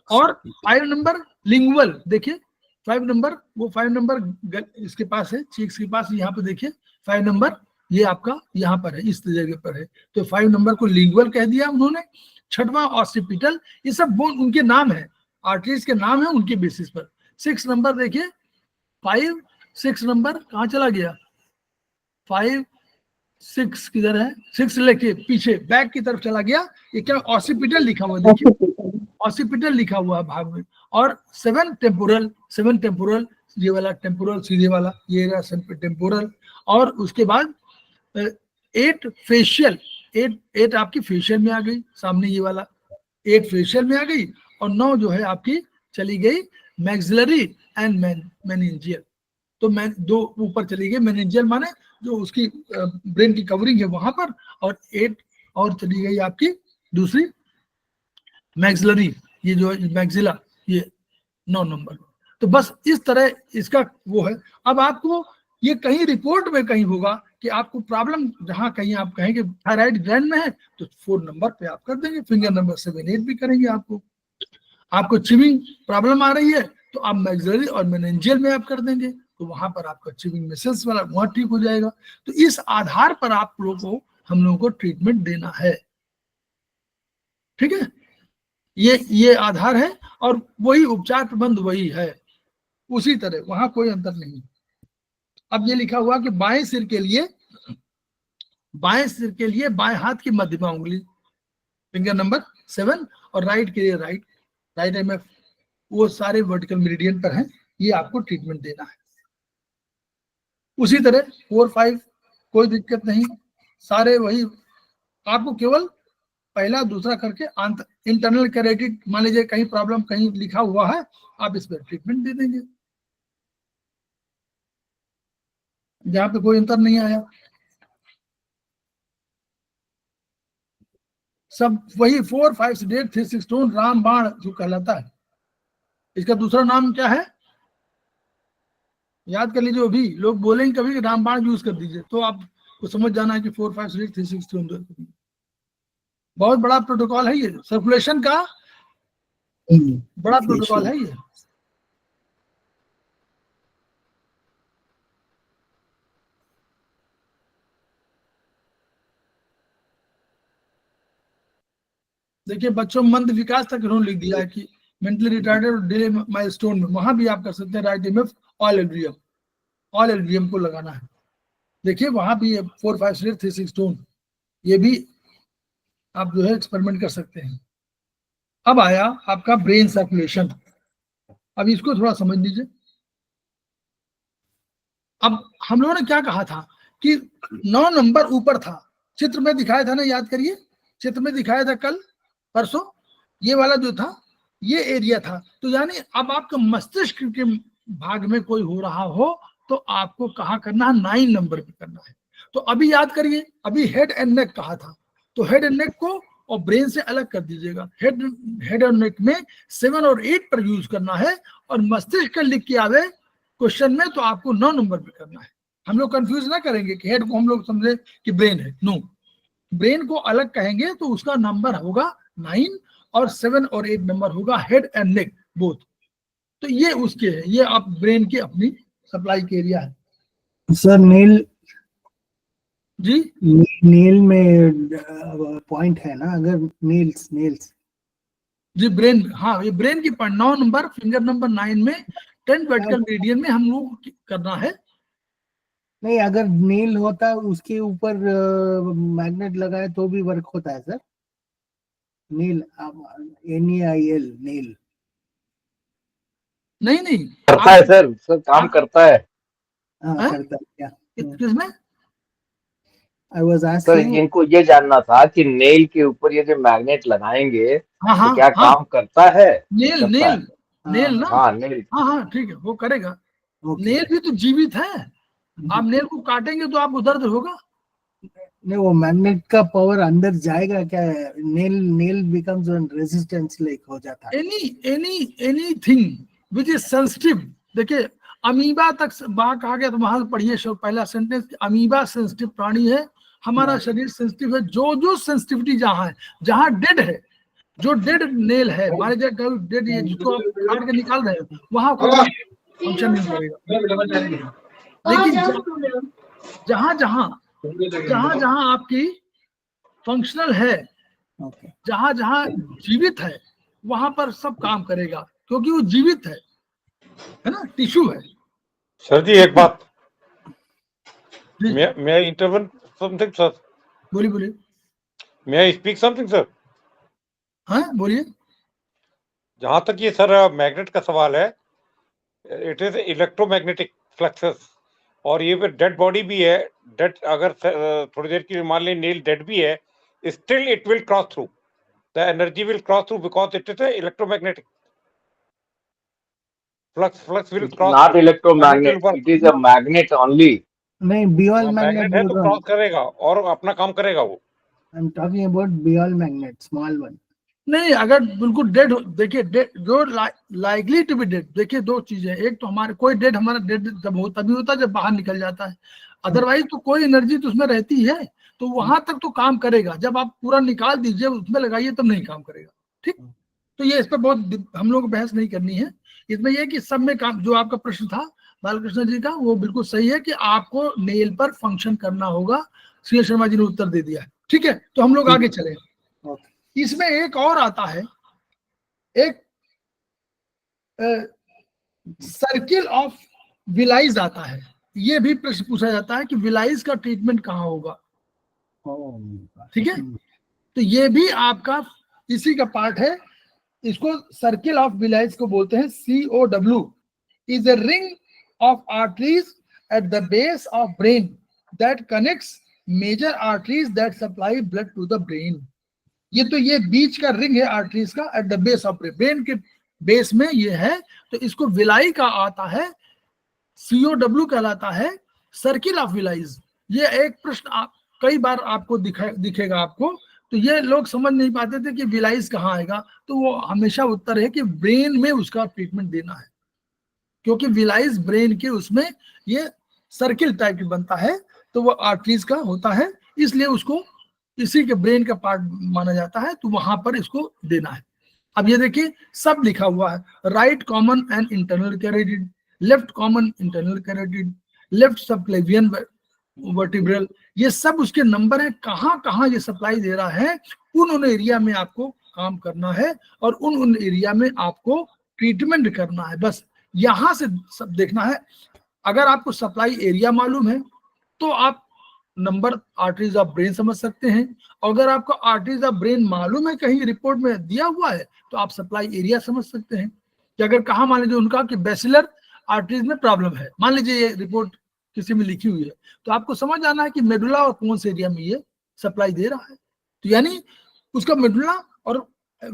[SPEAKER 1] और 5 नंबर लिंगुअल, देखिए 5 नंबर, वो 5 नंबर इसके पास है, चीक्स के पास, यहाँ पे देखिए 5 नंबर ये आपका यहाँ पर है, इस जगह पर है, तो 5 नंबर को लिंगुअल कह दिया उन्होंने। छठवां ऑसिपिटल, ये सब बोन उनके नाम है, आर्टरीज के नाम है उनके बेसिस पर। 6 नंबर देखिए 5, 6 नंबर कहाँ चला गया, 5 6 किधर है, 6 लेके पीछे बैक की तरफ चला गया, ये क्या ऑसिपिटल लिखा हुआ देखिए, ऑसिपिटल लिखा हुआ है भाग में। और 7 टेम्पोरल, 7 टेम्पोरल, ये वाला टेम्पोरल सीधे वाला, ये रहा टेम्पोरल। और उसके बाद 8 फेशियल, 8 आपकी फेशियल में आ गई, सामने ये वाला 8 फेशियल में आ गई। और 9 जो है आपकी चली गई मैक्सिलरी एंड मेनिंजियल, तो मैं 2 ऊपर चली गई, मेनिंजियल माने जो उसकी ब्रेन की कवरिंग है वहां पर, और 8 और चली गई आपकी दूसरी मैक्सिलरी, ये जो मैक्सिला, ये 9 नंबर। तो बस इस तरह इसका वो है। अब आपको ये कहीं रिपोर्ट में कहीं होगा कि आपको प्रॉब्लम, जहां कहीं आप कहेंगे थायराइड ग्लैंड में है, तो 4 नंबर पे आप कर देंगे, फिंगर नंबर 7 8 भी करेंगे। आपको चिविंग प्रॉब्लम आ रही है तो आप मैक्सिलरी और मेनिंजियल में आप कर देंगे, तो वहां पर आपका चिविंग मिसेस वाला वहां ठीक हो जाएगा। तो इस आधार पर आप लोगों को, हम लोगों को ट्रीटमेंट देना है, ठीक है। ये आधार है और वही उपचार प्रबंध वही है, उसी तरह, वहां कोई अंतर नहीं। अब ये लिखा हुआ कि बाएं सिर के लिए बाएं हाथ की मध्यमा उंगली, फिंगर नंबर 7, और राइट के लिए राइट एमएफ, वो सारे वर्टिकल मेरिडियन पर हैं, ये आपको ट्रीटमेंट देना है। उसी तरह 4 5 कोई दिक्कत नहीं, सारे वही, आपको केवल पहला दूसरा करके इंटरनल कैरेटिड, मान लीजिए कहीं प्रॉब्लम कहीं लिखा हुआ है, आप इस पर ट्रीटमेंट दे देंगे, जहां पे कोई अंतर नहीं आया। सब वही 4 5 8 3 6 स्टोन रामबाण जो कहलाता है। इसका दूसरा नाम क्या है याद कर लीजिए, अभी लोग बोलेंगे कभी कि रामबाण यूज कर दीजिए, तो आपको समझ जाना है कि 4 5 8 3 6 स्टोन बहुत बड़ा प्रोटोकॉल है, ये सर्कुलेशन का बड़ा प्रोटोकॉल है ये। देखिए बच्चों मंद विकास तक इन्होंने लिख दिया है कि मेंटली रिटार्डेड और डिले माइलस्टोन में, वहां भी आप कर सकते हैं राइट एमएफ, ऑल एलवीएम को लगाना है। देखिए वहां भी 4 5 8 3 6 स्टोन, ये भी आप जो है एक्सपेरिमेंट कर सकते हैं। अब आया आपका ब्रेन सर्कुलेशन, अब इसको थोड़ा समझ लीजिए। अब हम लोगों ने क्या कहा था कि 9 नंबर ऊपर था, चित्र में दिखाया था ना, याद करिए, चित्र में दिखाया था कल परसों, ये वाला जो था ये एरिया था। तो यानी अब आपका मस्तिष्क के भाग में कोई हो रहा हो तो आपको कहाँ करना है, 9 नंबर पे करना है। तो अभी याद करिए, अभी हेड एंड नेक कहा था, तो हेड एंड नेक को और ब्रेन से अलग कर दीजिएगा। हेड एंड नेक में 7 और 8 पर यूज करना है, और मस्तिष्क का लिख के आवे क्वेश्चन में तो आपको 9 नंबर पे करना है। हम लोग कंफ्यूज ना करेंगे कि हेड को हम लोग समझे कि ब्रेन है, नो, ब्रेन को अलग कहेंगे तो उसका नंबर होगा 9 और 7 और 8 नंबर होगा हेड एंड नेक बोथ। तो ये उसके है, ये आप ब्रेन की अपनी सप्लाई के एरिया है।
[SPEAKER 3] सर नेल
[SPEAKER 1] जी,
[SPEAKER 3] नेल में पॉइंट है ना, अगर नेल्स
[SPEAKER 1] जी ब्रेन, हाँ ये ब्रेन की 9 नंबर, फिंगर नंबर 9 में 10 वर्टिकल मेरिडियन में हम लोग करना है।
[SPEAKER 3] नहीं, अगर नेल होता उसके ऊपर मैग्नेट लगाए तो भी वर्क होता है सर। नेल, NAIL नेल
[SPEAKER 1] नहीं
[SPEAKER 4] करता है सर काम करता है।
[SPEAKER 3] हाँ करता है क्या?
[SPEAKER 1] किसमें?
[SPEAKER 3] I was
[SPEAKER 4] सर
[SPEAKER 3] asking,
[SPEAKER 4] इनको ये जानना था कि नेल के ऊपर ये जो मैग्नेट लगाएंगे तो क्या काम करता है?
[SPEAKER 1] नेल ना,
[SPEAKER 4] हाँ नेल,
[SPEAKER 1] हाँ ठीक है, वो करेगा।
[SPEAKER 3] okay.
[SPEAKER 1] नेल भी तो जीवित है, आप नेल को काटेंगे तो आपको दर्द होगा।
[SPEAKER 3] नहीं, वो मैग्नेट का पावर अंदर जाएगा क्या? नेल बिकम्स रेजिस्टेंस लाइक हो जाता है।
[SPEAKER 1] एनीथिंग विच इज सेंसिटिव, देखिए अमीबा तक बात कहा गया, तो वहां पढ़िए पहला सेंटेंस, अमीबा सेंसिटिव प्राणी है, हमारा शरीर सेंसिटिव है। जो सेंसिटिविटी जहां है, जहां डेड है, जो डेड नेल है, मान लीजिए डेड, ये जिसको आप काट के निकाल रहे हो, वहां कोई फंक्शन नहीं करेगा। लेकिन जहां जहां आपकी फंक्शनल है, जहां जहां जीवित है, वहां पर सब काम करेगा, क्योंकि वो जीवित है ना, टिश्यू है।
[SPEAKER 6] सर जी एक बात, may I intervene something sir?
[SPEAKER 1] बोलिए।
[SPEAKER 6] May I speak something sir?
[SPEAKER 1] हाँ बोलिए।
[SPEAKER 6] जहां तक ये सर मैग्नेट का सवाल है, इट इज इलेक्ट्रोमैग्नेटिक फ्लक्सेस, और ये डेड बॉडी भी है, डेड अगर थोड़ी देर की मान लें नेल डेड भी है, still it will cross through, the energy will cross through because it is electromagnetic flux will cross
[SPEAKER 4] not
[SPEAKER 6] through.
[SPEAKER 4] electromagnet, it is a magnet only.
[SPEAKER 3] नहीं, बियल
[SPEAKER 6] मैग्नेट
[SPEAKER 3] मैग्नेट
[SPEAKER 6] है
[SPEAKER 3] बोल
[SPEAKER 6] तो
[SPEAKER 3] रहा
[SPEAKER 6] क्रॉस
[SPEAKER 3] हूँ।
[SPEAKER 6] करेगा और अपना काम करेगा वो।
[SPEAKER 3] आई एम टॉकिंग अबाउट बियल मैग्नेट, स्मॉल वन।
[SPEAKER 1] नहीं, अगर बिल्कुल डेड हो, देखिए जो लाइकली टू बी डेड, देखिए दो चीजें, एक तो हमारे कोई डेड, हमारा डेड जब हो तभी होता है जब बाहर निकल जाता है, अदरवाइज तो कोई एनर्जी तो उसमें रहती है, तो वहां तक तो काम करेगा। जब आप पूरा निकाल दीजिए उसमें लगाइए तब नहीं काम करेगा। ठीक, तो ये इस पर बहुत हम लोग को बहस नहीं करनी है। इसमें यह कि सब में काम, जो आपका प्रश्न था बालकृष्ण जी का, वो बिल्कुल सही है कि आपको नेल पर फंक्शन करना होगा। श्री शर्मा जी ने उत्तर दे दिया है। ठीक है, तो हम लोग आगे चले। इसमें एक और आता है, एक सर्किल ऑफ विलाइज आता है। ये भी प्रश्न पूछा जाता है कि विलाइज का ट्रीटमेंट कहाँ होगा। ठीक है, तो ये भी आपका इसी का पार्ट है। इसको सर्किल ऑफ विलाइज को बोलते हैं। COW is a ring of arteries at the base of brain that connects major arteries that supply blood to the brain. ये बीच का रिंग है आर्टरीज का, at the base of brain के बेस में ये है, तो इसको विलाई का आता है, COW कहलाता है, सर्किल ऑफ विलाइज। ये एक प्रश्न आप कई बार आपको दिखेगा आपको, तो ये लोग समझ नहीं पाते थे कि विलाइज कहाँ आएगा, तो वो हमेशा उत्तर है कि ब्रेन में उसका ट्रीटमेंट देना है, क्योंकि विलाइज ब्रेन के उसमें ये सर्किल टाइप की बनता है, तो वो आर्टरीज का होता है, इसलिए उसको इसी के ब्रेन का पार्ट माना जाता है, तो वहां पर इसको देना है। अब ये देखिए सब लिखा हुआ है, right common and internal carotid, left common internal carotid, left subclavian vertebral, ये सब उसके नंबर है, कहाँ कहाँ ये सप्लाई दे रहा है, उन एरिया में आपको काम करना है और उन एरिया में आपको ट्रीटमेंट करना है। बस यहां से सब देखना है। अगर आपको सप्लाई एरिया मालूम है तो आप नंबर आर्टरीज ऑफ ब्रेन समझ सकते हैं। अगर आपको आर्टरीज ऑफ ब्रेन मालूम है, कहीं रिपोर्ट में दिया हुआ है, तो आप सप्लाई एरिया समझ सकते हैं कि अगर कहा मान लीजिए उनका कि बेसिलर आर्टरीज में प्रॉब्लम है, मान लीजिए ये रिपोर्ट किसी में लिखी हुई है, तो आपको समझ आना है कि मेडुला और कौन से एरिया में ये सप्लाई दे रहा है। तो यानी उसका मेडुला, और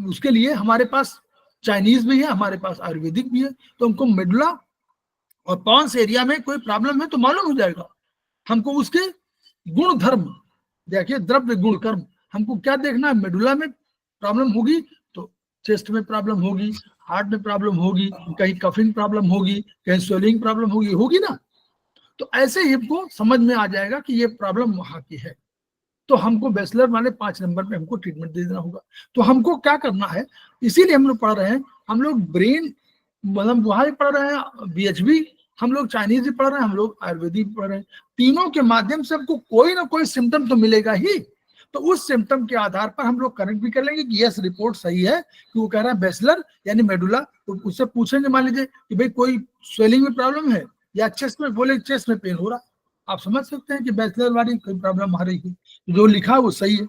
[SPEAKER 1] उसके लिए हमारे पास चाइनीज भी है, हमारे पास आयुर्वेदिक भी है, तो हमको मेडुला और पॉन्स एरिया में कोई प्रॉब्लम है तो मालूम हो जाएगा। हमको उसके गुण धर्म, देखिए द्रव्य गुण कर्म, हमको क्या देखना है, मेडुला में प्रॉब्लम होगी तो चेस्ट में प्रॉब्लम होगी, हार्ट में प्रॉब्लम होगी, कहीं कफिंग प्रॉब्लम होगी, कहीं स्वेलिंग प्रॉब्लम होगी ना, तो ऐसे ही हमको समझ में आ जाएगा कि ये प्रॉब्लम वहां की है, तो हमको बैचलर वाले 5 नंबर पे हमको ट्रीटमेंट दे देना होगा। तो हमको क्या करना है, इसीलिए हम लोग पढ़ रहे हैं, हम लोग ब्रेन मतलब वहां भी पढ़ रहे हैं, BHB, हम लोग चाइनीज भी पढ़ रहे हैं, हम लोग आयुर्वेदिक पढ़ रहे हैं, तीनों के माध्यम से हमको कोई ना कोई सिम्टम तो मिलेगा ही। तो उस सिम्टम के आधार पर हम लोग कनेक्ट भी कर लेंगे कि यस रिपोर्ट सही है, कि वो कह रहा है बैचलर यानी मेडुला, तो उससे पूछेंगे मान लीजिए कि भाई कोई स्वेलिंग में प्रॉब्लम है या चेस्ट में, बोले चेस्ट में पेन हो रहा है, आप समझ सकते हैं कि बैचलर वाली कोई प्रॉब्लम आ रही है, जो लिखा है वो सही है।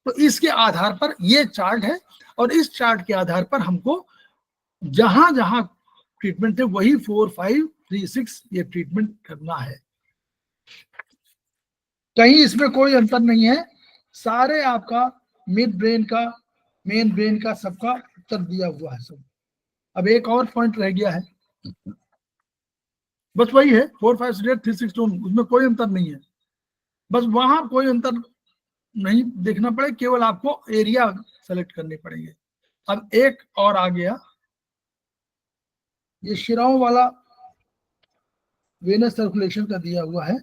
[SPEAKER 1] तो इसके आधार पर ये चार्ट है, और इस चार्ट के आधार पर हमको जहां जहां ट्रीटमेंट है वही 4, 5, 3, 6 ये ट्रीटमेंट करना है। कहीं इसमें कोई अंतर नहीं है, सारे आपका मिड ब्रेन का, मेन ब्रेन का, सबका उत्तर दिया हुआ है सब। अब एक और पॉइंट रह गया है, बस वही है 4, 5, 6, 3, 6 उसमें कोई अंतर नहीं है, बस वहां कोई अंतर नहीं देखना पड़े, केवल आपको एरिया सेलेक्ट करने पड़ेंगे। अब एक और आ गया, ये शिराओं वाला वेनस सर्कुलेशन का दिया हुआ है।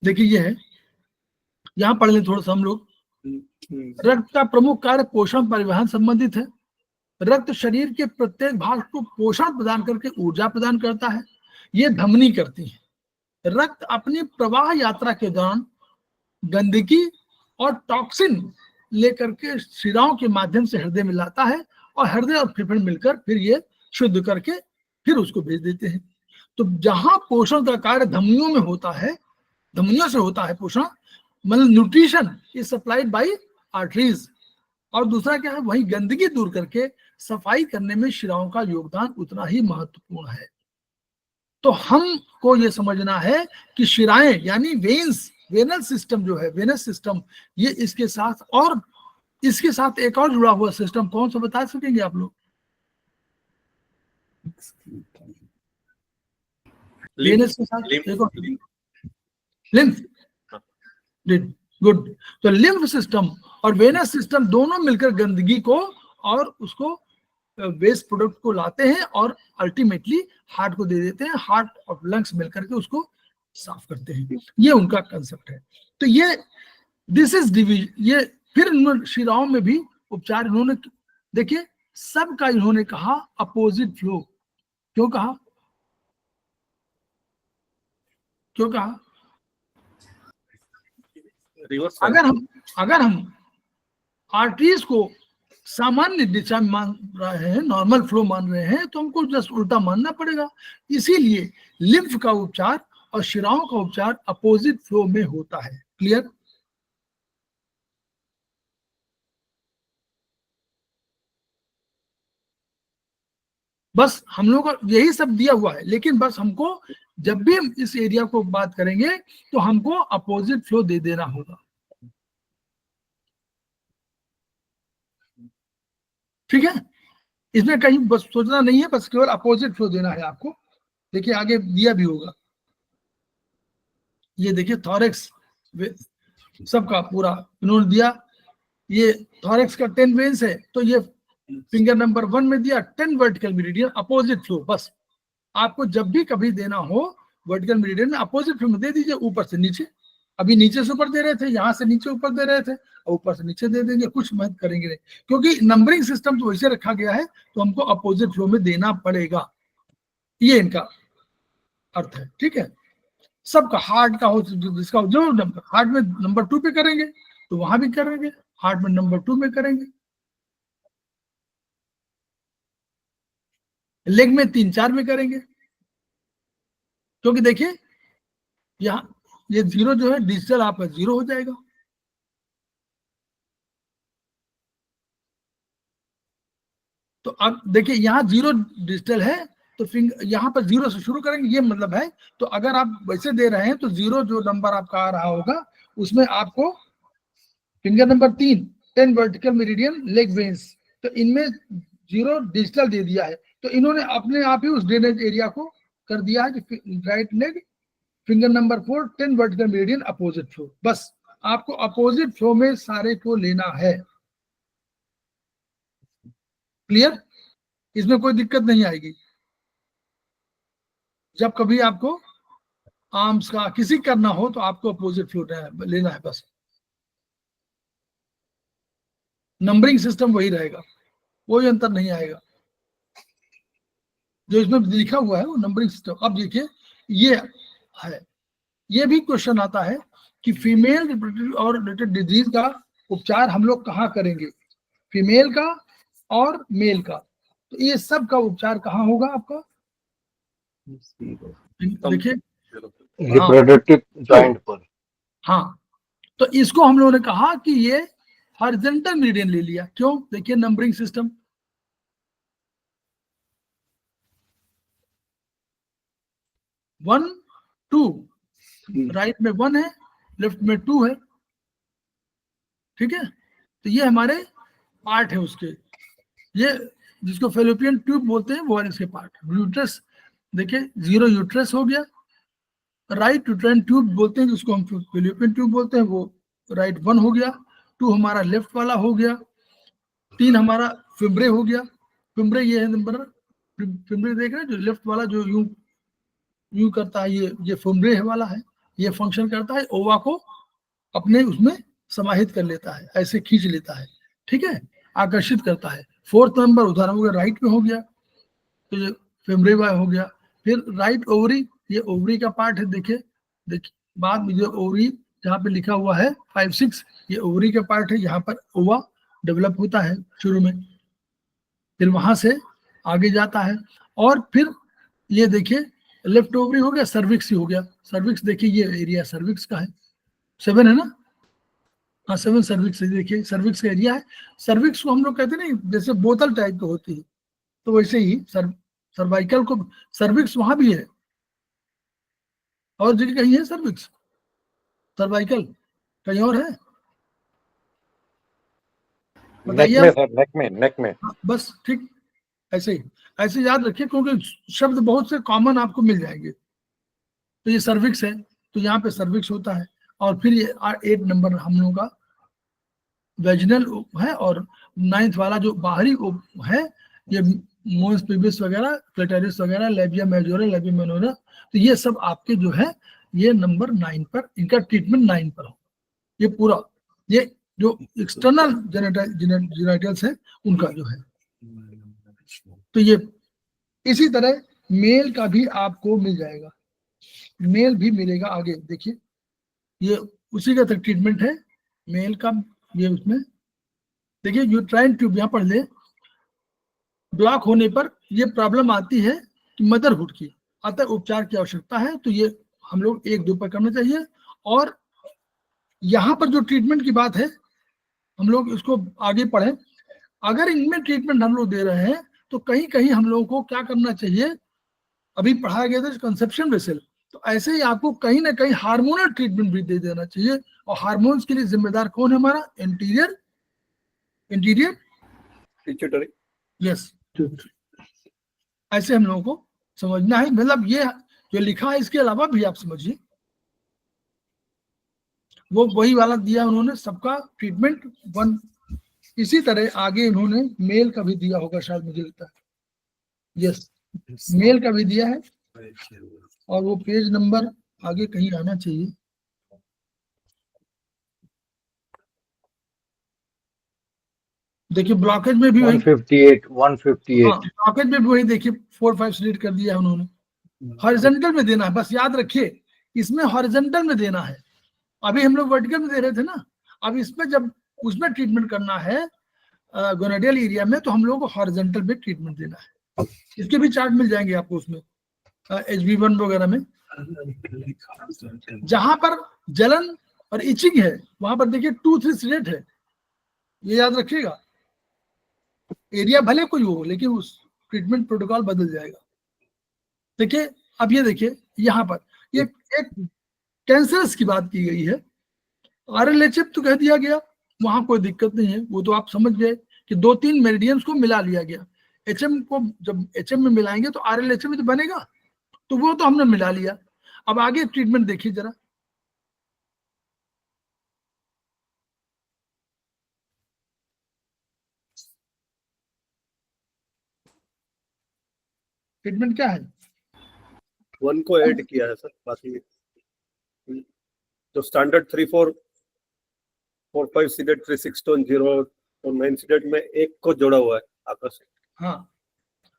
[SPEAKER 1] देखिए ये है, यहाँ पढ़ लें थोड़ा सा हम लोग। रक्त का प्रमुख कार्य पोषण परिवहन संबंधित है। रक्त शरीर के प्रत्येक भाग को पोषण प्रदान करके ऊर्जा प्रदान करता है। ये धमनी करती है। रक्त अपनी प्रवाह यात्रा के दौरान गंदगी और टॉक्सिन लेकर के शिराओं के माध्यम से हृदय में लाता है और हृदय और फेफड़े मिलकर फिर ये शुद्ध करके फिर उसको भेज देते हैं। तो जहां पोषण का कार्य धमनियों में होता है, धमनियों से होता है पोषण, मतलब nutrition is supplied by arteries, और दूसरा क्या है, वही गंदगी दूर करके सफाई करने में शिराओं का योगदान उतना ही महत्वपूर्ण है। तो हमको ये समझना है कि शिराएं यानी वेन्स, वेनस सिस्टम जो है, वेनस सिस्टम, ये इसके साथ और इसके साथ एक और जुड़ा हुआ सिस्टम कौन सा बता सकेंगे आप लोग? वेनस के साथ एक और लिम्फ। गुड। तो लिम्फ सिस्टम और वेनस सिस्टम दोनों मिलकर गंदगी को और उसको वेस्ट प्रोडक्ट को लाते हैं और अल्टीमेटली हार्ट को दे देते हैं। हार्ट और लंग्स मिलकर के उसको साफ करते हैं। ये उनका कंसेप्ट है। तो ये दिस इज डिवीजन। ये फिर शिराओं में भी उपचार इन्होंने, देखिए सबका इन्होंने कहा अपोजिट फ्लो। क्यों कहा? क्यों कहा? अगर हम आर्टरीज को सामान्य दिशा में मान रहे हैं, नॉर्मल फ्लो मान रहे हैं, तो हमको जस्ट उल्टा मानना पड़ेगा। इसीलिए लिम्फ का उपचार और शिराओं का उपचार अपोजिट फ्लो में होता है। क्लियर? बस हम लोग को यही सब दिया हुआ है, लेकिन बस हमको जब भी हम इस एरिया को बात करेंगे तो हमको अपोजिट फ्लो दे देना होगा। ठीक है? इसमें कहीं बस सोचना नहीं है, बस केवल अपोजिट फ्लो देना है आपको। देखिए आगे दिया भी होगा, ये देखिए थॉरेक्स सबका पूरा इन्होंने दिया। ये थॉरेक्स का 10 वेन्स है, तो ये फिंगर नंबर 1 में दिया 10 वर्टिकल मेरिडियन अपोजिट फ्लो। बस आपको जब भी कभी देना हो वर्टिकल मेरिडियन में अपोजिट फ्लो में दे दीजिए, ऊपर से नीचे। अभी नीचे से ऊपर दे रहे थे, यहाँ से नीचे ऊपर दे रहे थे, और ऊपर से नीचे दे देंगे, कुछ मत करेंगे नहीं, क्योंकि नंबरिंग सिस्टम तो वैसे रखा गया है, तो हमको अपोजिट फ्लो में देना पड़ेगा। ये इनका अर्थ है। ठीक है? सबका हार्ट का हो, जिसका जो नंबर हार्ट में नंबर 2 पे करेंगे तो वहां भी करेंगे, हार्ट में नंबर 2 में करेंगे, लेग में 3-4 में करेंगे। क्योंकि देखिए यहाँ ये 0 जो है डिजिटल आपका 0 हो जाएगा। तो अब देखिए यहाँ 0 डिजिटल है, तो फिंगर यहाँ पर 0 से शुरू करेंगे, ये मतलब है। तो अगर आप वैसे दे रहे हैं तो 0 जो नंबर आपका आ रहा होगा उसमें आपको finger number 3 10 vertical meridian leg veins, तो इनमें 0 डिजिटल दे दिया है। तो इन्होंने अपने आप ही उस ड्रेनेज एरिया को कर दिया है कि right leg finger number 4 10 vertical meridian opposite flow. बस आपको अपोजिट फ्लो में सारे को लेना है। क्लियर? इसमें कोई दिक्कत नहीं आएगी। जब कभी आपको आर्म्स का किसी करना हो तो आपको अपोजिट फ्लो लेना है। बस नंबरिंग सिस्टम वही रहेगा, कोई अंतर नहीं आएगा। जो इसमें लिखा हुआ है वो नंबरिंग सिस्टम। अब देखिए ये है, ये भी क्वेश्चन आता है कि फीमेल रिप्रोडक्टिव और रिलेटेड डिजीज का उपचार हम लोग कहाँ करेंगे, फीमेल का और मेल का। तो ये सब का उपचार कहाँ होगा आपका? देखिए
[SPEAKER 4] रिप्रोडक्टिव जॉइंट पर।
[SPEAKER 1] हाँ, तो इसको हम लोगों ने कहा कि ये हॉरिजॉन्टल मेरिडियन ले लिया। क्यों? देखिए नंबरिंग सिस्टम 1 2, राइट में 1 है, लेफ्ट में 2 है। ठीक है? तो ये हमारे पार्ट है उसके, ये जिसको फेलोपियन ट्यूब बोलते हैं वो है इसके पार्ट। यूट्रस देखिए 0 यूट्रस हो गया, राइट यूट्राइन ट्यूब बोलते हैं जिसको हम फेलोपियन ट्यूब बोलते हैं, वो राइट 1 हो गया। 2 हमारा लेफ्ट वाला हो गया। 3 हमारा फिम्ब्रे हो गया। फिम्ब्रे ये है नंबर, फिम्ब्रे देख रहे हैं जो लेफ्ट वाला जो यूं करता है, ये फिम्ब्रे वाला है। ये फंक्शन करता है, ओवा को अपने उसमें समाहित कर लेता है, ऐसे खींच लेता है, ठीक है, आकर्षित करता है। 4th नंबर उदाहरण हो गया, राइट में हो गया, तो ये फेमरेवा हो गया। फिर राइट ओवरी, ये ओवरी का पार्ट है, देखिए बाद में जो ओवरी जहाँ पे लिखा हुआ है 5-6, ये ओवरी का पार्ट है, यहाँ पर ओवा डेवलप होता है शुरू में, फिर वहां से आगे जाता है। और फिर ये देखिए लेफ्ट ओवरी हो गया, सर्विक्स ही हो गया। सर्विक्स देखिए ये एरिया सर्विक्स का है, 7 है ना, हाँ 7 सर्विक्स है, देखिए सर्विक्स का एरिया है। सर्विक्स को हम लोग कहते हैं ना जैसे बोतल टाइप की होती है, तो वैसे ही सर्वाइकल को सर्विक्स वहां भी है, और जगह कहीं है सर्विक्स, सर्वाइकल कहीं और है, बताइए।
[SPEAKER 6] नेक में
[SPEAKER 1] बस ठीक ऐसे ही, ऐसे याद रखिए, क्योंकि शब्द बहुत से कॉमन आपको मिल जाएंगे। तो ये सर्विक्स है, तो यहाँ पे सर्विक्स होता है। और फिर ये 8 नंबर हम लोगों का वेजिनल है, और 9th वाला जो बाहरी है ये मोन्स पिबिस वगैरह, क्लिटोरिस वगैरह, लेबिया मेजोरा, लेबिया मिनोरा, तो ये सब आपके जो है ये नंबर 9 पर, इनका ट्रीटमेंट 9 पर हो। ये पूरा ये जो एक्सटर्नल जेनिटल्स है उनका जो है, तो ये इसी तरह मेल का भी आपको मिल जाएगा, मेल भी मिलेगा आगे। देखिए ये उसी का तक ट्रीटमेंट है मेल का, ये उसमें देखिए यूट्राइन ट्यूब यहाँ पढ़ ले, ब्लॉक होने पर ये प्रॉब्लम आती है कि मदरहुड की, अतः उपचार की आवश्यकता है। तो ये हम लोग 1-2 पर करना चाहिए। और यहाँ पर जो ट्रीटमेंट की बात है हम लोग इसको आगे पढ़ें। अगर इनमें ट्रीटमेंट हम लोग दे रहे हैं तो कहीं कहीं हम लोगों को क्या करना चाहिए, अभी पढ़ाया गया था कंसेप्शन वेसल, तो ऐसे ही आपको कहीं ना कहीं हार्मोनल ट्रीटमेंट भी दे देना चाहिए। और हार्मोन्स के लिए जिम्मेदार कौन है हमारा, इंटीरियर
[SPEAKER 7] पिट्यूटरी,
[SPEAKER 1] यस, ऐसे हम लोगों को समझना है। मतलब ये जो लिखा है इसके अलावा भी आप समझिए, वो वही वाला दिया उन्होंने सबका ट्रीटमेंट 1। इसी तरह आगे इन्होंने मेल का भी दिया होगा शायद, मुझे लगता है, यस मेल का भी दिया है। और वो पेज नंबर आगे कहीं आना चाहिए, देखिए ब्लॉकेज में भी
[SPEAKER 4] 158
[SPEAKER 1] हाँ, ब्लॉकेज में भी वही देखिए 4-5 सिलेक्ट कर दिया है उन्होंने। हॉरिजॉन्टल में देना है, बस याद रखिए इसमें हॉरिजॉन्टल में देना है। अभी हम लोग वर्टिकल में दे रहे थे ना, अब इसमें जब उसमें ट्रीटमेंट करना है गोनाडियल एरिया में, तो हम लोग को हॉरिजॉन्टल में ट्रीटमेंट देना है। इसके भी चार्ट मिल जाएंगे आपको उसमें HB1 वगैरह में। जहां पर जलन और इचिंग है वहां पर देखिए 2-3 सिलेक्ट है, ये याद रखिएगा। एरिया भले कोई हो लेकिन उस ट्रीटमेंट प्रोटोकॉल बदल जाएगा। देखिए अब ये देखिए यहाँ पर ये एक कैंसरस की बात की गई है, RLHF तो कह दिया गया, वहां कोई दिक्कत नहीं है, वो तो आप समझ गए कि 2-3 मेरिडियंस को मिला लिया गया। HM को जब HM में मिलाएंगे तो RLHF में तो बनेगा, तो वो तो हमने मिला लिया। अब आगे ट्रीटमेंट देखिए जरा, ट्रीटमेंट क्या है।
[SPEAKER 7] 1 को ऐड किया है सर, बाकी जो स्टैंडर्ड 3-4-5 सीडेड 3-6 स्टोन 0 और 9 सीडेड में एक को जोड़ा हुआ है आकर्षक।
[SPEAKER 1] हाँ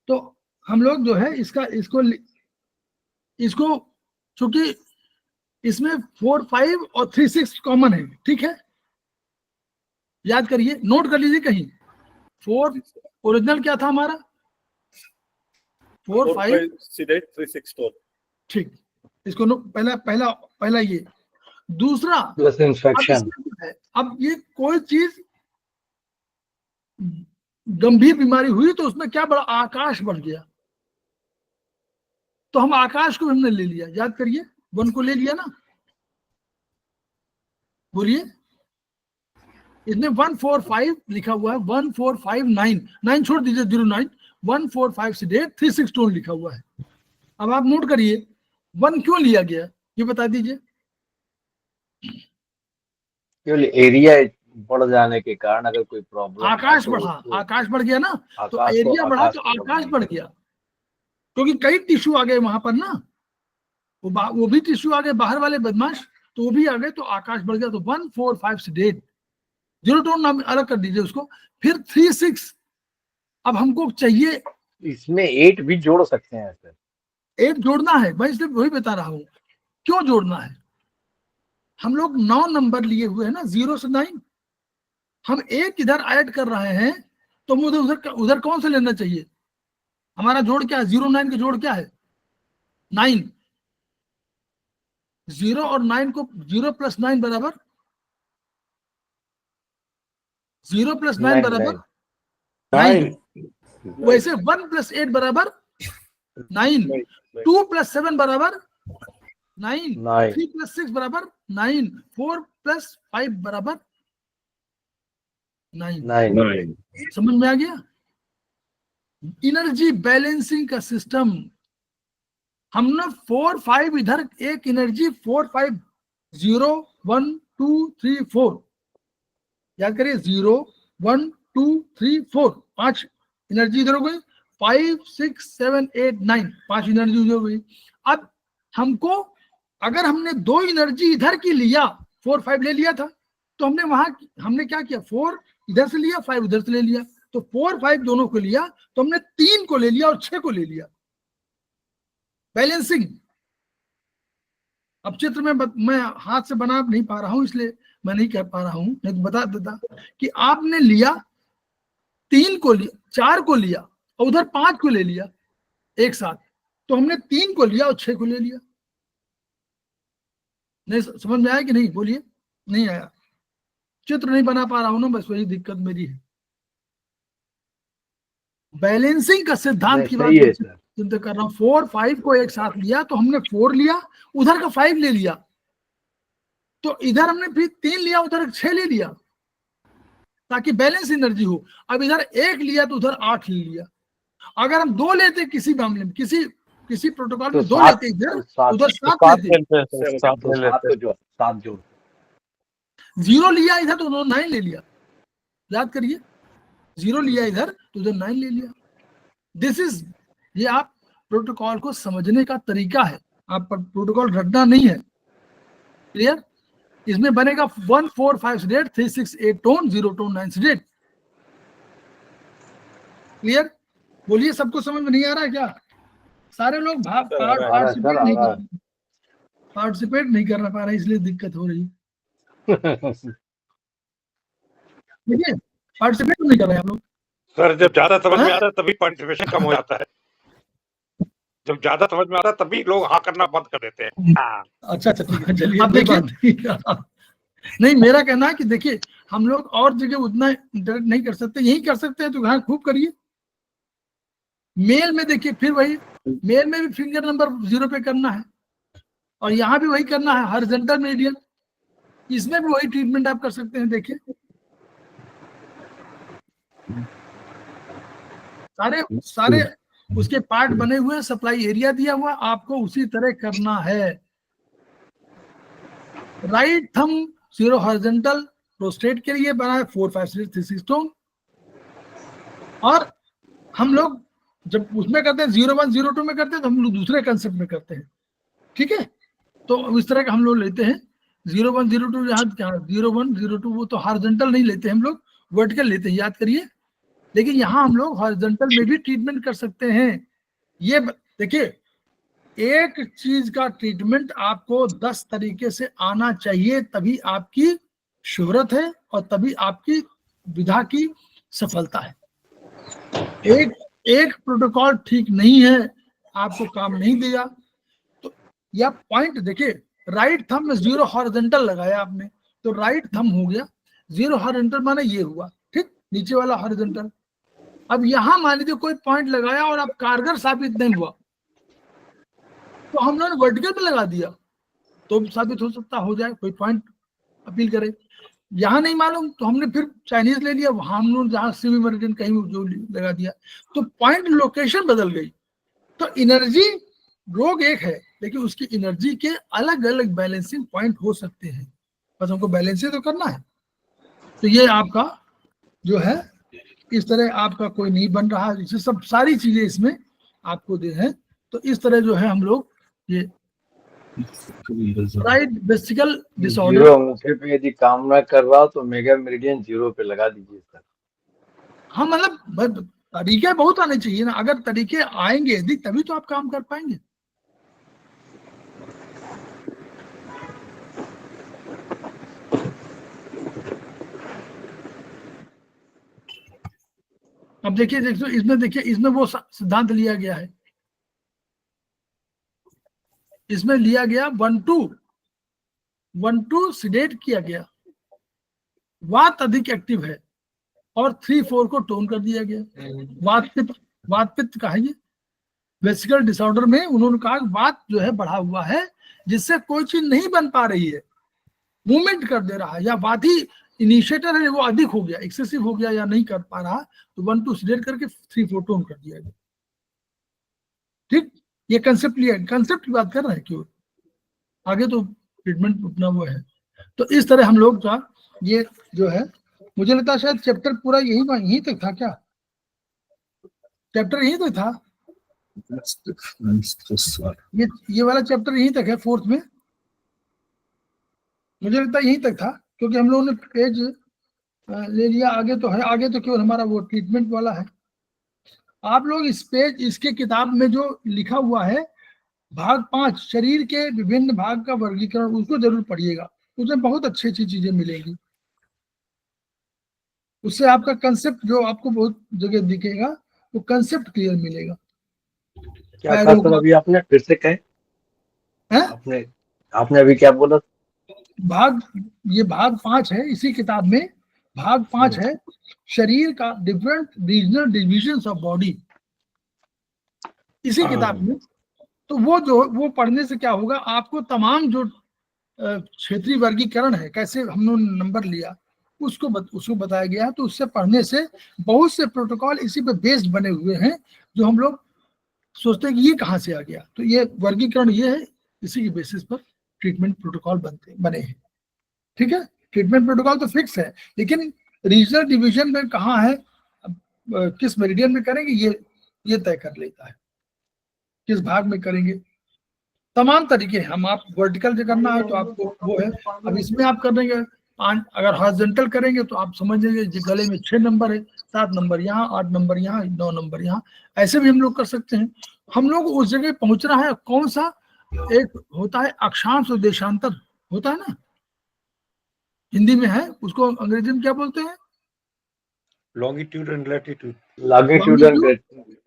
[SPEAKER 1] तो हम लोग जो है इसको चूंकि इसमें 4-5 और 3-6 कॉमन है, ठीक है, याद करिए, नोट कर लीजिए कहीं। 4 ओरिजिनल क्या था हमारा, 4-5
[SPEAKER 7] सीडेड 3-6 स्टोन,
[SPEAKER 1] ठीक, इसको पहला ये। दूसरा
[SPEAKER 4] प्लस इंफेक्शन,
[SPEAKER 1] अब ये कोई चीज गंभीर बीमारी हुई तो उसमें क्या बड़ा आकाश बढ़ गया, तो हम आकाश को हमने ले लिया, याद करिए 1 को ले लिया ना, बोलिए। इसमें 1-4-5 लिखा हुआ है, 1-4-5-9, 9 छोड़ दीजिए, 0-9, 1-4-5 से 3-6 स्टोन लिखा हुआ है। अब आप नोट करिए 1 क्यों लिया गया ये बता दीजिए।
[SPEAKER 4] केवल एरिया बढ़ जाने के कारण अगर कोई प्रॉब्लम,
[SPEAKER 1] आकाश बढ़ा, आकाश बढ़ गया ना, तो एरिया बढ़ा तो आकाश बढ़ गया, क्योंकि कई टिश्यू आ गए वहां पर ना, वो भी टिश्यू आ गए बाहर वाले बदमाश, तो वो भी आ गए, तो आकाश बढ़ गया। तो 1 4 5 से 8 जीरो टोन नाम अलग कर दीजिए उसको। फिर 3 6 अब हमको चाहिए,
[SPEAKER 4] इसमें 8 भी जोड़ सकते हैं सर।
[SPEAKER 1] 8 जोड़ना है, मैं इसलिए वही बता रहा हूँ क्यों जोड़ना है। हम लोग 9 नंबर लिए हुए हैं ना, 0 से 9, हम एक इधर ऐड कर रहे हैं, तो मुझे उधर कौन सा लेना चाहिए? हमारा जोड़ क्या है? 0 9 का जोड़ क्या है? 9। 0 और 9 को 0 + 9 बराबर 0 + 9 बराबर 9। वैसे 1 + 8 बराबर 9, 2 + 7 बराबर 9, 3 + 6 बराबर 9, 4 + 5 बराबर 9। समझ में आ गया? एनर्जी बैलेंसिंग का सिस्टम हमने 4 5 इधर एक एनर्जी 4 5 0 1 2 3 4 याद करिए 0 1 2 3 4 5 एनर्जी इधर हो गई। 5 6 7 8 9 5 एनर्जी इधर हो गई। अब हमको अगर हमने 2 एनर्जी इधर की लिया, 4 5 ले लिया था, तो हमने क्या किया? 4 इधर से लिया, 5 उधर से ले लिया, तो 4 5 दोनों को लिया, तो हमने 3 को ले लिया और 6 को ले लिया। बैलेंसिंग। अब चित्र में मैं हाथ से बना नहीं पा रहा हूं, इसलिए मैं नहीं कर पा रहा हूं, नहीं तो बता देता कि आपने लिया 3 को लिया, 4 को लिया और उधर 5 को ले लिया एक साथ, तो हमने 3 को लिया और 6 को ले लिया। नहीं समझ में आया कि नहीं? बोलिए। नहीं आया? चित्र नहीं बना पा रहा हूं ना, बस वही दिक्कत मेरी है। बैलेंसिंग का सिद्धांत की बात चिंता कर रहा हूं। 4 5 को एक साथ लिया, तो हमने 4 लिया, उधर का 5 ले लिया, तो इधर हमने फिर 3 लिया, उधर 6 ले लिया, ताकि बैलेंस एनर्जी हो। अब इधर 1 लिया तो उधर 8 ले लिया। अगर हम 2 लेते किसी मामले में, किसी प्रोटोकॉल में 2 लेते इधर, उधर 7 लेते।
[SPEAKER 4] 7 जोड़
[SPEAKER 1] 0 लिया इधर तो उधर 9 ले लिया। याद करिए, 0 लिया इधर तो उधर 9 ले लिया। ये आप प्रोटोकॉल को समझने का तरीका है, आप प्रोटोकॉल रटना नहीं है। क्लियर? इसमें बनेगा 1 4 5 से 8, 3 6 8 टोन, 0 टोन 9 से 8। क्लियर? बोलिए, सबको समझ में नहीं आ रहा है क्या? सारे लोग पार्टिसिपेट नहीं कर पा रहे, इसलिए दिक्कत हो रही है। देखिए, पार्टिसिपेट नहीं कर रहे हैं आप लोग।
[SPEAKER 6] सर जब ज्यादा समझ में आता है तभी पार्टिसिपेशन कम हो जाता है। जब ज्यादा समझ में आता है तभी लोग हाँ करना बंद कर देते हैं।
[SPEAKER 1] अच्छा ठीक है, चलिए आप देखिए। नहीं, मेरा कहना है कि देखिए, हम लोग और जगह उतना इंटरेक्ट नहीं कर सकते, यही कर सकते हैं तो यहाँ खूब करिए। मेल में देखिए, फिर वही मेल में भी फिंगर नंबर 0 पे करना है, और यहाँ भी वही करना है, हॉरिजॉन्टल मेरिडियन। इसमें भी वही ट्रीटमेंट आप कर सकते हैं। देखिए, सारे उसके पार्ट बने हुए, सप्लाई एरिया दिया हुआ, आपको उसी तरह करना है। राइट थंब 0 हॉरिजॉन्टल प्रोस्टेट के लिए बना है 4 5 6 3 टोन। और हम लोग जब उसमें करते हैं 0 1 0 2 में करते हैं, तो हम लोग दूसरे कंसेप्ट में करते हैं। ठीक है, तो इस तरह का हम लोग लेते हैं 0 1 0 2। यहाँ क्या 0 1 0 2 वो तो हॉरिजॉन्टल नहीं लेते, हम लोग वर्टिकल लेते हैं, याद करिए। लेकिन यहाँ हम लोग हॉरिजॉन्टल में भी ट्रीटमेंट कर सकते हैं। ये देखिए, एक चीज का ट्रीटमेंट आपको 10 तरीके से आना चाहिए, तभी आपकी शोहरत है और तभी आपकी विधा की सफलता है। एक प्रोटोकॉल ठीक नहीं है, आपको काम नहीं देगा। तो यह पॉइंट देखिए, राइट थंब में 0 हॉरिजॉन्टल लगाया आपने, तो राइट थंब हो गया 0 हॉरिजॉन्टल, माने ये हुआ, ठीक, नीचे वाला हॉरिजॉन्टल। अब यहां मान लीजिए कोई पॉइंट लगाया और अब कारगर साबित नहीं हुआ, तो हम लोगों ने वर्टिकल पे लगा दिया, तो साबित हो सकता हो जाए, कोई पॉइंट अपील करे। यहाँ नहीं मालूम तो हमने फिर चाइनीज ले लिया, वहां हम लोग जहाँ सेमी मेरिडियन कहीं जो लगा दिया, तो पॉइंट लोकेशन बदल गई। तो एनर्जी रोग एक है, लेकिन उसकी एनर्जी के अलग अलग बैलेंसिंग पॉइंट हो सकते हैं, बस हमको बैलेंसिंग तो करना है। तो ये आपका जो है, इस तरह आपका कोई नहीं बन रहा, इसे सब सारी चीजें इसमें आपको दे हैं। तो इस तरह जो है हम लोग ये राइट वेसिकल डिसऑर्डर।
[SPEAKER 4] जीरो अंगूठे पे यदि काम ना कर रहा हो तो मेगा मेरिडियन जीरो पे लगा दीजिए सर।
[SPEAKER 1] हाँ मतलब तरीके बहुत आने चाहिए ना, अगर तरीके आएंगे यदि तभी तो आप काम कर पाएंगे। अब देखिए इसमें वो सिद्धांत लिया गया है, इसमें लिया गया 1-2 सिडेट किया गया, वात अधिक एक्टिव है और 3-4 को टोन कर दिया गया। वात पित्त का है ये। वेसिकल डिसऑर्डर में उन्होंने कहा वात जो है बढ़ा हुआ है, जिससे कोई चीज नहीं बन पा रही है, मूवमेंट कर दे रहा है, या वात ही इनिशिएटर है वो अधिक हो गया, एक्सेसिव हो गया या नहीं कर पा रहा, तो 1-2 सिडेट करके 3-4 टोन कर दिया गया। ठीक, ये कंसेप्ट लिया, कंसेप्ट की बात कर रहे हैं क्यों, आगे तो ट्रीटमेंट उतना वो है। तो इस तरह हम लोग का ये जो है, मुझे लगता है शायद चैप्टर पूरा यही तक था क्या, चैप्टर यही तक था, ये वाला चैप्टर यहीं तक है 4th में, मुझे लगता है यहीं तक था, क्योंकि हम लोगों ने पेज ले लिया, आगे तो है, आगे तो केवल हमारा वो ट्रीटमेंट वाला है। आप लोग इस पेज, इसके किताब में जो लिखा हुआ है भाग 5 शरीर के विभिन्न भाग का वर्गीकरण, उसको जरूर पढ़िएगा, उसमें बहुत अच्छी अच्छी चीजें मिलेंगी, उससे आपका कंसेप्ट जो आपको बहुत जगह दिखेगा वो कंसेप्ट क्लियर मिलेगा।
[SPEAKER 4] क्या कहा सर अभी आपने, फिर से कहें? आपने अभी क्या बोला?
[SPEAKER 1] ये भाग 5 है इसी किताब में, भाग 5 है शरीर का different regional divisions of body, इसी किताब में। तो वो पढ़ने से क्या होगा, आपको तमाम जो क्षेत्रीय वर्गीकरण है, कैसे हमने नंबर लिया, उसको बताया गया है। तो उससे पढ़ने से बहुत से प्रोटोकॉल इसी पे बेस्ड बने हुए हैं, जो हम लोग सोचते हैं कि ये कहाँ से आ गया, तो ये वर्गीकरण ये है, इसी की बेसिस पर ट्रीटमेंट प्रोटोकॉल बने हैं। ठीक है, ट्रीटमेंट प्रोटोकॉल तो फिक्स है, लेकिन रीजनल डिवीजन में कहाँ है, किस मेरिडियन में करेंगे, ये तय कर लेता है, किस भाग में करेंगे। तमाम तरीके हम, आप वर्टिकल से करना है तो आपको वो है, अब इसमें आप कर देंगे, अगर हॉरिजॉन्टल करेंगे तो आप समझ लीजिए गले में 6 नंबर है, 7 नंबर यहाँ, 8 नंबर यहाँ, 9 नंबर यहाँ, ऐसे भी हम लोग कर सकते हैं। हम लोग उस जगह पहुंचना है, कौन सा एक होता है अक्षांश और देशांतर होता है ना, हिंदी में है, उसको अंग्रेजी में क्या बोलते हैं,
[SPEAKER 6] लॉन्गिट्यूड एंड लैटिट्यूड।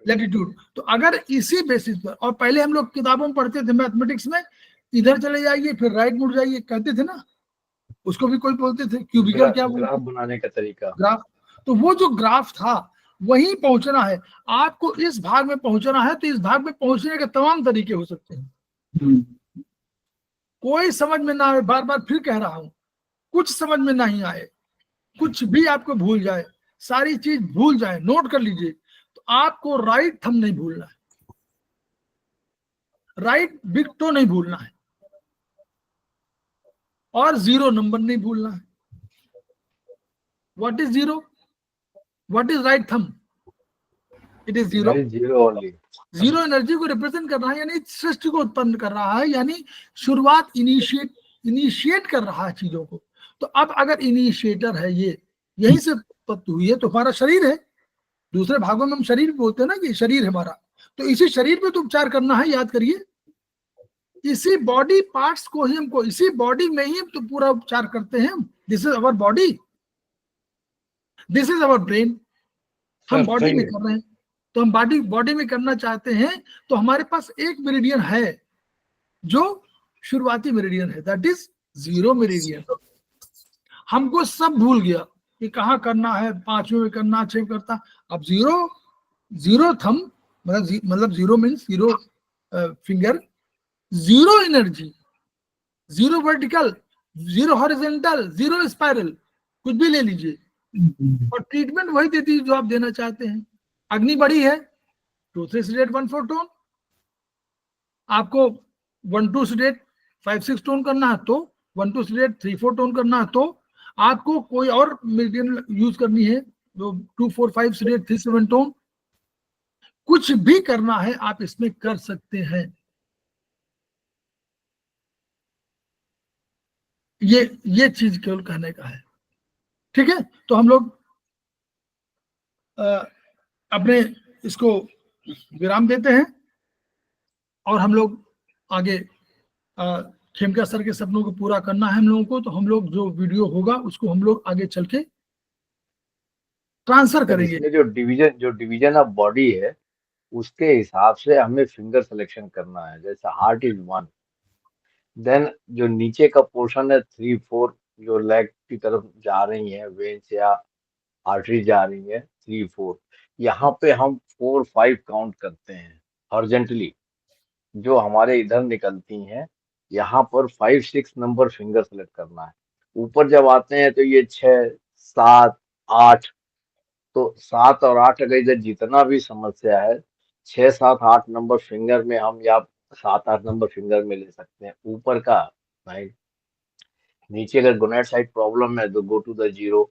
[SPEAKER 1] लैटिट्यूड। तो अगर इसी बेसिस पर, और पहले हम लोग किताबों में पढ़ते थे मैथमेटिक्स में, इधर चले जाइए फिर राइट मुड़ जाइए, कहते थे ना, उसको भी कोई बोलते थे क्यूबिकल, क्या
[SPEAKER 4] ग्राफ बनाने का तरीका,
[SPEAKER 1] ग्राफ। तो वो जो ग्राफ था वहीं पहुंचना है आपको, इस भाग में पहुंचना है, तो इस भाग में पहुंचने के तमाम तरीके हो सकते हैं। कोई समझ में ना आए, बार बार फिर कह रहा हूं, कुछ समझ में नहीं आए, कुछ भी आपको भूल जाए, सारी चीज भूल जाए, नोट कर लीजिए, तो आपको राइट थंब नहीं भूलना है, राइट बिग टो नहीं भूलना है, और 0 नंबर नहीं भूलना है। What is 0? What is right thumb? It is 0। 0 energy को रिप्रेजेंट कर रहा है, यानी सृष्टि को उत्पन्न कर रहा है, यानी शुरुआत, इनिशिएट कर रहा है चीजों को। तो अब अगर इनिशिएटर है ये, यहीं से उत्पत्ति हुई है, तो हमारा शरीर है, दूसरे भागों में हम शरीर बोलते हैं ना कि शरीर है हमारा, तो इसी शरीर पे तो उपचार करना है, याद करिए, इसी बॉडी पार्ट्स को ही हमको, इसी बॉडी में ही तो पूरा उपचार करते हैं। This is our body, this is our brain. हम बॉडी में कर रहे हैं, तो हम बॉडी में करना चाहते हैं, तो हमारे पास एक मेरिडियन है जो शुरुआती मेरिडियन है, दैट इज 0 मेरिडियन। हमको सब भूल गया कि कहाँ करना है, 5वें में करना, 6 में करता। अब 0 थंब मतलब 0 means 0 finger, 0 energy, 0 vertical, 0 horizontal, 0 spiral, कुछ भी ले लीजिए, और ट्रीटमेंट वही देती है जो आप देना चाहते हैं। अग्नि बड़ी है, 2-3 सिडेट 1-4 टोन, आपको 1-2 सिडेट 5-6 टोन करना है तो 1-2 सिडेट 3-4 टोन करना है तो आपको कोई और मीडियम यूज करनी है, जो 2-4-5 सिडेट 3-7 टोन, कुछ भी करना है आप इसमें कर सकते हैं। ये चीज केवल कहने का है। ठीक है, तो हम लोग अपने इसको विराम देते हैं और हम लोग आगे खेमका सर के सपनों को पूरा करना है हम लोगों को, तो हम लोग जो वीडियो होगा उसको हम लोग आगे चल के ट्रांसफर करेंगे।
[SPEAKER 4] इसमें जो डिवीजन ऑफ बॉडी है उसके हिसाब से हमें फिंगर सिलेक्शन करना है। जैसे हार्ट इज 1, देन जो नीचे का पोर्शन है 3, 4 जो लेग की तरफ जा रही है, वेन्स या आर्टरी जा रही है 3, 4, यहाँ पे हम 4, 5 काउंट करते हैं हॉरिजॉन्टली। जो हमारे इधर निकलती हैं यहाँ पर 5, 6 नंबर फिंगर सेलेक्ट करना है। ऊपर जब आते हैं तो ये 6, 7, 8, तो 7 और 8 अगर इधर जितना भी समस्या है 6, 7, 8 नंबर फिंगर में हम या 7, 8 नंबर फिंगर में ले सकते हैं ऊपर का राइट। नीचे अगर गोनेड साइड प्रॉब्लम है तो go to the 0,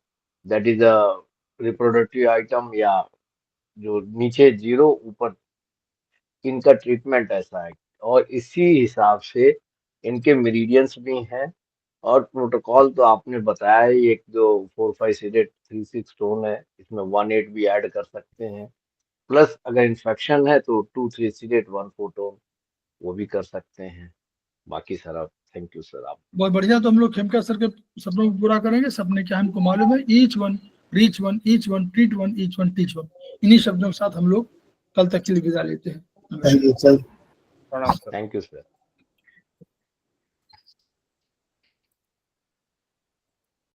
[SPEAKER 4] that is a reproductive item, या जो नीचे 0 ऊपर, इनका ट्रीटमेंट ऐसा है। और इसी हिसाब से इनके मेरिडियंस भी हैं और प्रोटोकॉल तो आपने बताया ही। एक जो 4, 5 सीडेड 3, 6 स्टोन है, इसमें 1, 8 भी ऐड कर सकते हैं, प्लस अगर इन्फेक्शन है तो 2, 3 सीडेड 1, 4 टोन वो भी कर सकते हैं। बाकी सर आप थैंक यू सर। आप
[SPEAKER 1] बहुत बढ़िया। तो हम लोग खेमका सर के सपनों को पूरा करेंगे। सपने क्या हमको मालूम है, each one reach one, each one treat one, each one teach one. इन्हीं शब्दों के साथ हम लोग कल तक के लिए विदा लेते हैं।
[SPEAKER 3] Thank you sir.
[SPEAKER 7] प्रणाम सर।
[SPEAKER 4] Thank you sir.